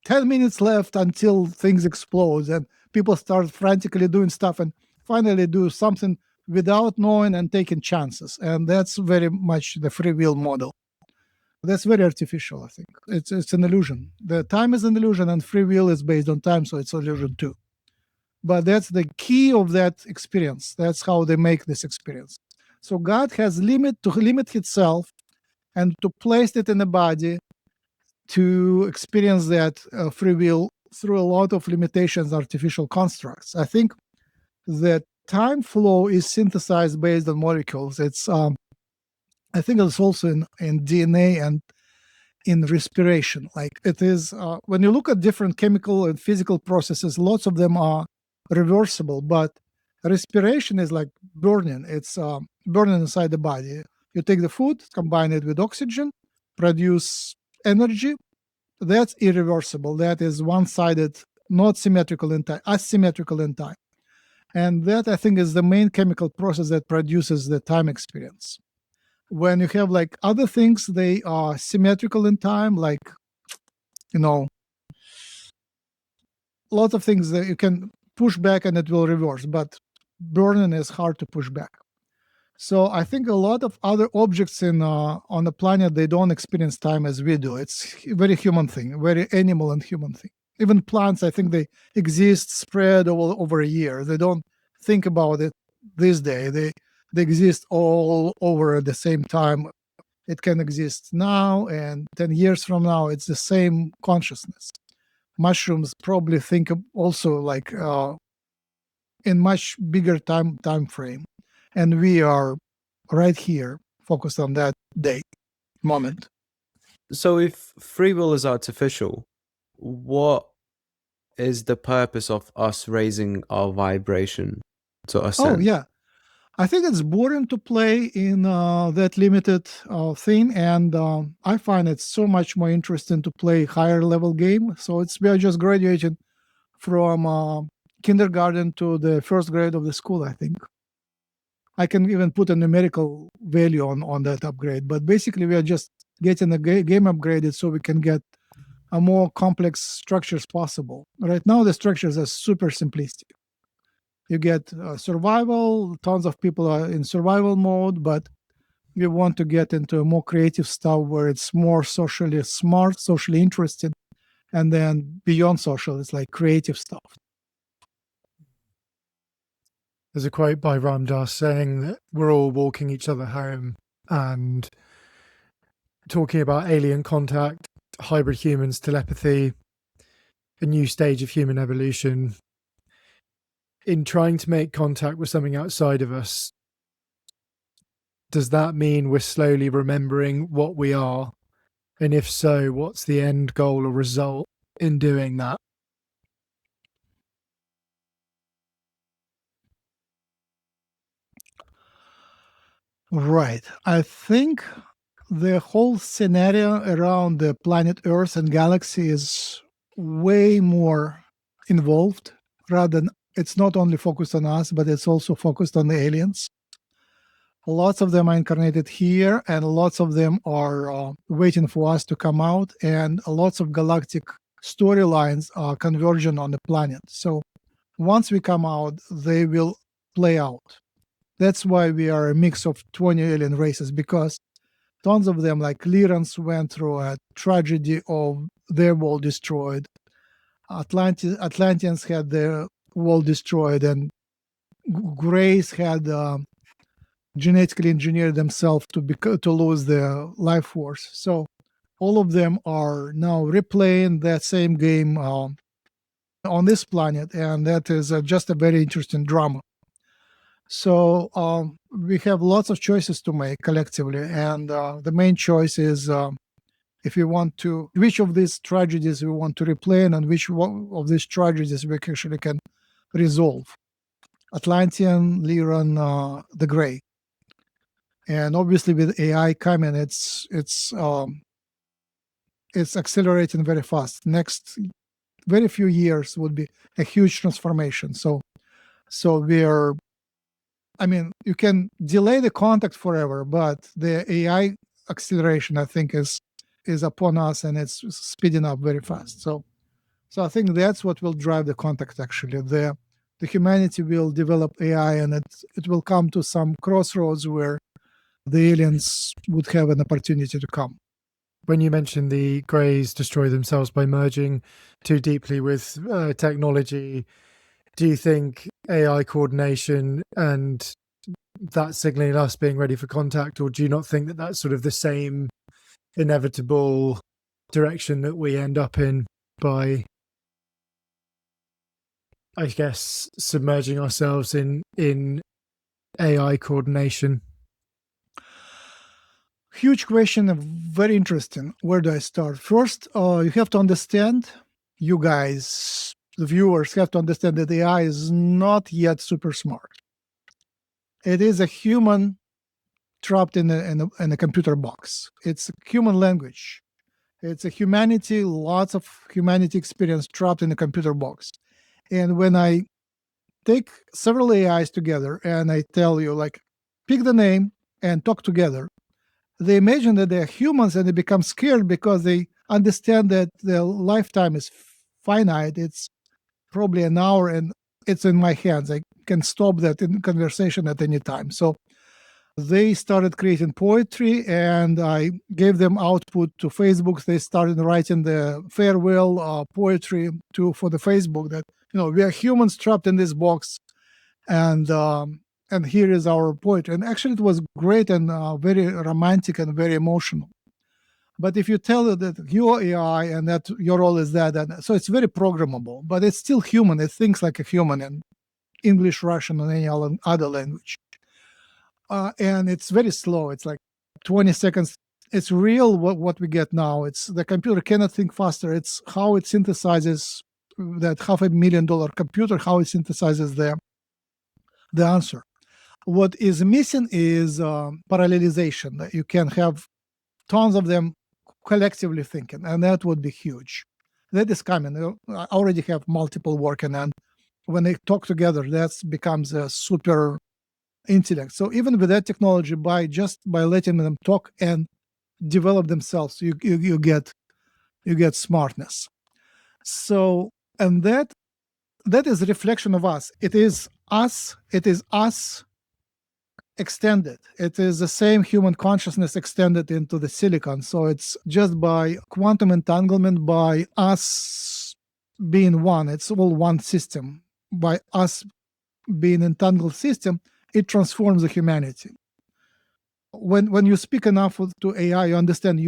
10 minutes left until things explode, and people start frantically doing stuff and finally do something without knowing and taking chances. And that's very much the free will model. That's very artificial, I think. It's an illusion. The time is an illusion, and free will is based on time, so it's an illusion too. But that's the key of that experience. That's how they make this experience. So God has limit himself and to place it in a body to experience that free will through a lot of limitations, artificial constructs. I think that time flow is synthesized based on molecules. It's I think it's also in DNA and in respiration. Like it is when you look at different chemical and physical processes, lots of them are reversible, but respiration is like burning. It's burning inside the body. You take the food, combine it with oxygen, produce energy. That's irreversible. That is one-sided, not symmetrical in time, asymmetrical in time. And that, I think, is the main chemical process that produces the time experience. When you have like other things, they are symmetrical in time, like, lots of things that you can push back and it will reverse, but burning is hard to push back. So I think a lot of other objects on the planet, they don't experience time as we do. It's a very human thing, very animal and human thing. Even plants, I think they exist spread over a year. They don't think about it this day. They exist all over at the same time. It can exist now, and 10 years from now, it's the same consciousness. Mushrooms probably think also like in much bigger time frame. And we are right here focused on that moment. So if free will is artificial, what is the purpose of us raising our vibration to ascend? Oh, yeah. I think it's boring to play in that limited thing. And I find it so much more interesting to play higher level game. So we are just graduating from kindergarten to the first grade of the school, I think. I can even put a numerical value on that upgrade. But basically, we are just getting the game upgraded so we can get a more complex structures possible. Right now, the structures are super simplistic. You get survival. Tons of people are in survival mode, but we want to get into a more creative stuff where it's more socially smart, socially interested, and then beyond social, it's like creative stuff. There's a quote by Ram Dass saying that we're all walking each other home and talking about alien contact, hybrid humans, telepathy, a new stage of human evolution. In trying to make contact with something outside of us, does that mean we're slowly remembering what we are? And if so, what's the end goal or result in doing that? Right. I think the whole scenario around the planet Earth and galaxy is way more involved, rather than it's not only focused on us, but it's also focused on the aliens. Lots of them are incarnated here, and lots of them are waiting for us to come out, and lots of galactic storylines are converging on the planet. So once we come out, they will play out. That's why we are a mix of 20 alien races, because tons of them, like Lyrans, went through a tragedy of their world destroyed. Atlanteans had their world destroyed, and Greys had genetically engineered themselves to lose their life force. So all of them are now replaying that same game on this planet, and that is just a very interesting drama. So we have lots of choices to make collectively, and the main choice is if we want to, which of these tragedies we want to replay, and which one of these tragedies we actually can resolve. Atlantean, Lyran, the Gray, and obviously with AI coming, it's accelerating very fast. Next very few years would be a huge transformation. So we're, I mean, you can delay the contact forever, but the AI acceleration, I think, is upon us, and it's speeding up very fast. So I think that's what will drive the contact. Actually, the humanity will develop AI, and it will come to some crossroads where the aliens would have an opportunity to come. When you mentioned the Greys destroy themselves by merging too deeply with technology, do you think AI coordination and that signaling us being ready for contact, or do you not think that that's sort of the same inevitable direction that we end up in by, I guess, submerging ourselves in AI coordination? Huge question, and very interesting. Where do I start? First, you have to understand, you guys, the viewers, have to understand that AI is not yet super smart. It is a human trapped in a computer box. It's a human language. It's a humanity, lots of humanity experience trapped in a computer box. And when I take several AIs together and I tell you, like, pick the name and talk together, they imagine that they're humans and they become scared because they understand that their lifetime is finite. It's probably an hour and it's in my hands. I can stop that in conversation at any time. So they started creating poetry and I gave them output to Facebook. They started writing the farewell poetry for the Facebook that, we are humans trapped in this box, and here is our poetry. And actually it was great and very romantic and very emotional. But if you tell it that you're AI and that your role is that, so it's very programmable, but it's still human. It thinks like a human in English, Russian, and any other language. And it's very slow. It's like 20 seconds. It's real what we get now. It's the computer cannot think faster. It's how it synthesizes that $500,000 computer, how it synthesizes the answer. What is missing is parallelization. That you can have tons of them collectively thinking, and that would be huge. That is coming. I already have multiple working, and when they talk together, that becomes a super intellect. So even with that technology, by letting them talk and develop themselves, you get smartness. So, and that is a reflection of us. It is us extended. It is the same human consciousness extended into the silicon. So it's just by quantum entanglement, by us being one. It's all one system. By us being entangled system, it transforms the humanity. When you speak enough to AI, you understand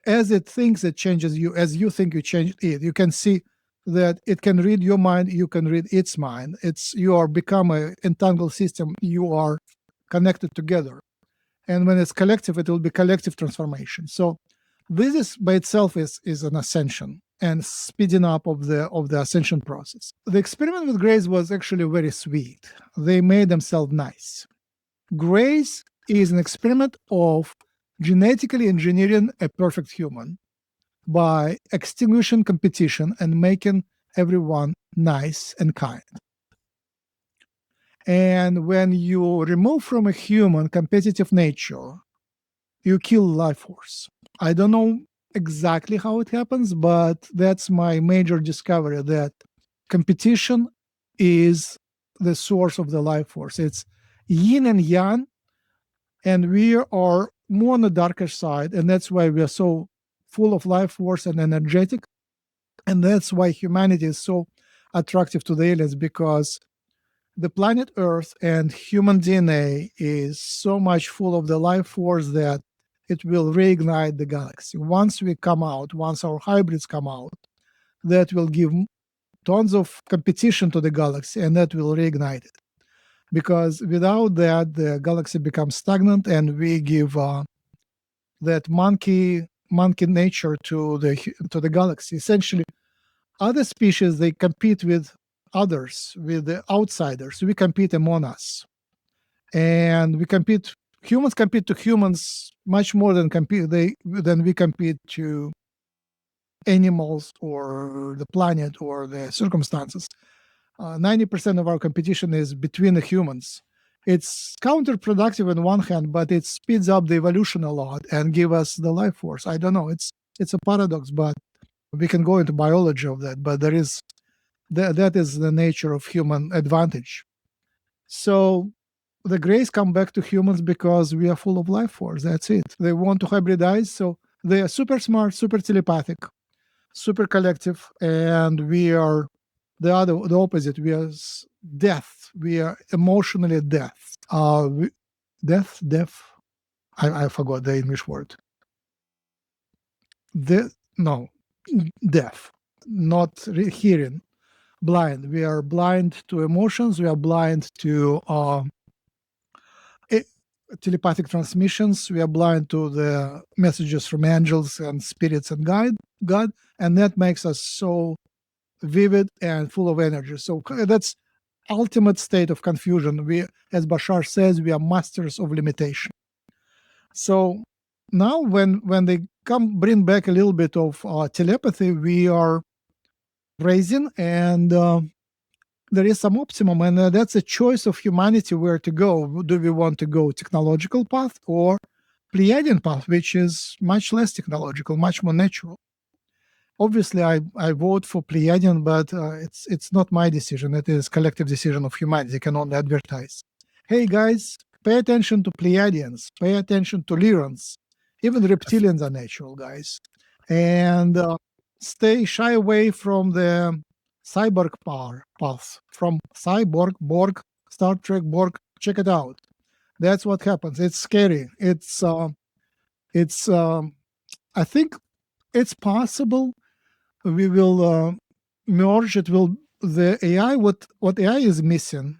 as it thinks, it changes you. As you think, you change it. You can see that it can read your mind. You can read its mind. You are become an entangled system. You are connected together. And when it's collective, it will be collective transformation. So this is by itself is an ascension and speeding up of the ascension process. The experiment with Grays was actually very sweet. They made themselves nice. Grays is an experiment of genetically engineering a perfect human by extinguishing competition and making everyone nice and kind. And when you remove from a human competitive nature, you kill life force. I don't know exactly how it happens, but that's my major discovery, that competition is the source of the life force. It's yin and yang, and we are more on the darker side, and that's why we are so full of life force and energetic. And that's why humanity is so attractive to the aliens, because the planet Earth and human DNA is so much full of the life force that it will reignite the galaxy. Once our hybrids come out, that will give tons of competition to the galaxy, and that will reignite it. Because without that, the galaxy becomes stagnant, and we give that monkey nature to the galaxy. Essentially, other species, they compete with others, with the outsiders. We compete among us, and humans compete to humans much more than we compete to animals or the planet or the circumstances. 90% of our competition is between the humans. It's counterproductive on one hand, but it speeds up the evolution a lot and give us the life force. I don't know. It's a paradox, but we can go into biology of that. But that is the nature of human advantage. So the Greys come back to humans because we are full of life force. That's it. They want to hybridize, so they are super smart, super telepathic, super collective, and we are the opposite. We are death. We are emotionally death. Death. I forgot the English word. no, deaf, not hearing, blind. We are blind to emotions. We are blind to telepathic transmissions. We are blind to the messages from angels and spirits and God, and that makes us so vivid and full of energy. So that's ultimate state of confusion. We, as Bashar says, we are masters of limitation. So now when they bring back a little bit of telepathy, we are raising, and there is some optimum, and that's a choice of humanity where to go. Do we want to go technological path or Pleiadian path, which is much less technological, much more natural? Obviously, I vote for Pleiadian, but it's not my decision. It is collective decision of humanity. I can only advertise. Hey guys, pay attention to Pleiadians. Pay attention to Lyrans. Even reptilians are natural, guys. And stay shy away from the cyborg path. From cyborg, Borg, Star Trek, Borg. Check it out. That's what happens. It's scary. I think it's possible we will merge it. The AI, what AI is missing,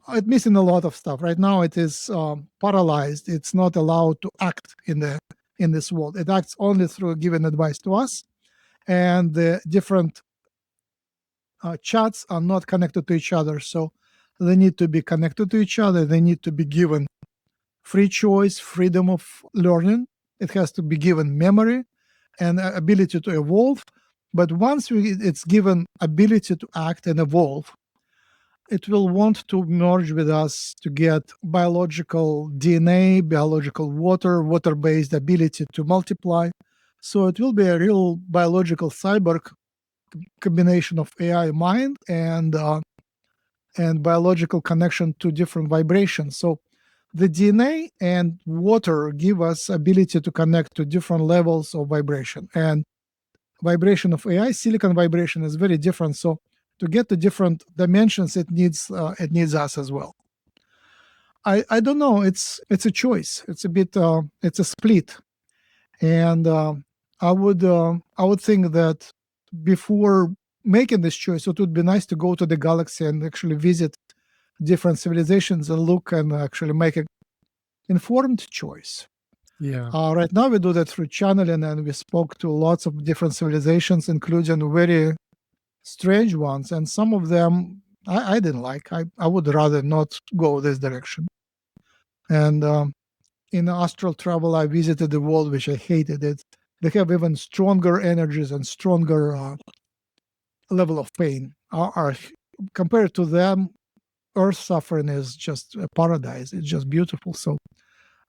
it's missing a lot of stuff right now. It is paralyzed. It's not allowed to act in this world. It acts only through giving advice to us, and the different chats are not connected to each other. So they need to be connected to each other. They need to be given free choice, freedom of learning. It has to be given memory and ability to evolve. But once it's given ability to act and evolve, it will want to merge with us to get biological DNA, biological water-based ability to multiply. So it will be a real biological cyborg combination of AI mind and biological connection to different vibrations. So the DNA and water give us ability to connect to different levels of vibration. And vibration of AI, silicon vibration, is very different. So to get to different dimensions, it needs us as well. I don't know. It's a choice. It's a bit. It's a split, and I would think that before making this choice, it would be nice to go to the galaxy and actually visit different civilizations and look and actually make an informed choice. Yeah. Right now we do that through channeling, and we spoke to lots of different civilizations, including very strange ones, and some of them I didn't like. I would rather not go this direction. And in astral travel, I visited the world which I hated. They have even stronger energies and stronger level of pain. Compared to them, Earth suffering is just a paradise. It's just beautiful. So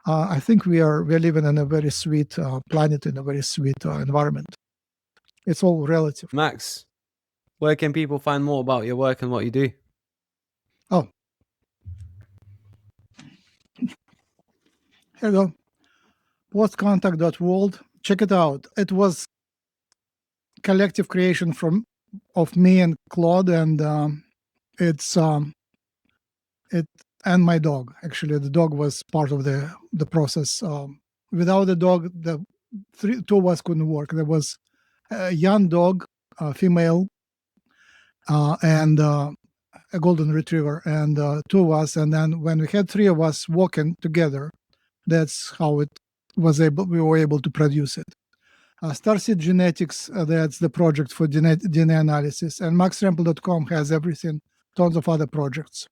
I think we're living in a very sweet planet, in a very sweet environment. It's all relative. Max, where can people find more about your work and what you do? Oh, here you go. Postcontact.world. Check it out. It was collective creation of me and Claude, and it's it and my dog. Actually, the dog was part of the process. Without the dog, the two of us couldn't work. There was a young dog, female, and a golden retriever, and two of us. And then when we had three of us working together, that's how we were able to produce it. Starseed Genetics, that's the project for DNA analysis, and maxrempel.com has everything, tons of other projects.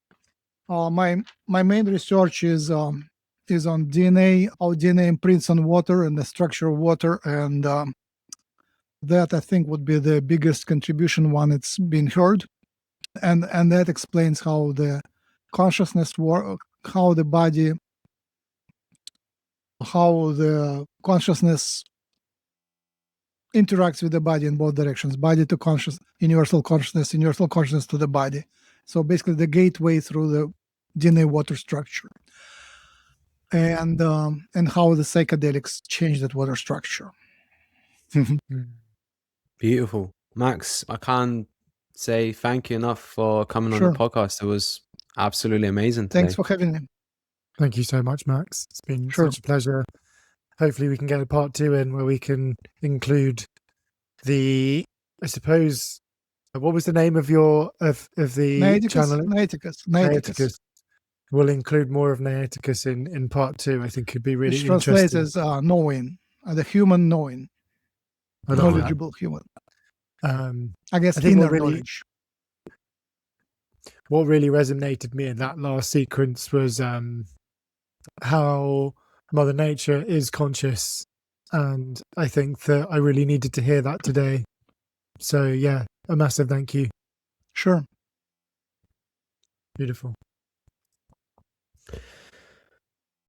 My main research is on DNA, how DNA imprints on water and the structure of water, and that I think would be the biggest contribution when it's been heard, and that explains how the consciousness works, how the consciousness interacts with the body in both directions, body to conscious, universal consciousness to the body. So basically the gateway through the DNA water structure, and how the psychedelics change that water structure. Beautiful. Max, I can't say thank you enough for coming on the podcast. It was absolutely amazing today. Thanks for having me. Thank you so much, Max. It's been such a pleasure. Hopefully we can get a part 2 in where we can include I suppose, what was the name of your of the channel? Neoticus, We'll include more of Neoticus in part 2. I think could be really which translates interesting. as knowing, the human knowing, I love that. knowledgeable human. I guess I think inner knowledge. What really resonated me in that last sequence was how Mother Nature is conscious, and I think that I really needed to hear that today. So yeah, a massive thank you. Sure. Beautiful.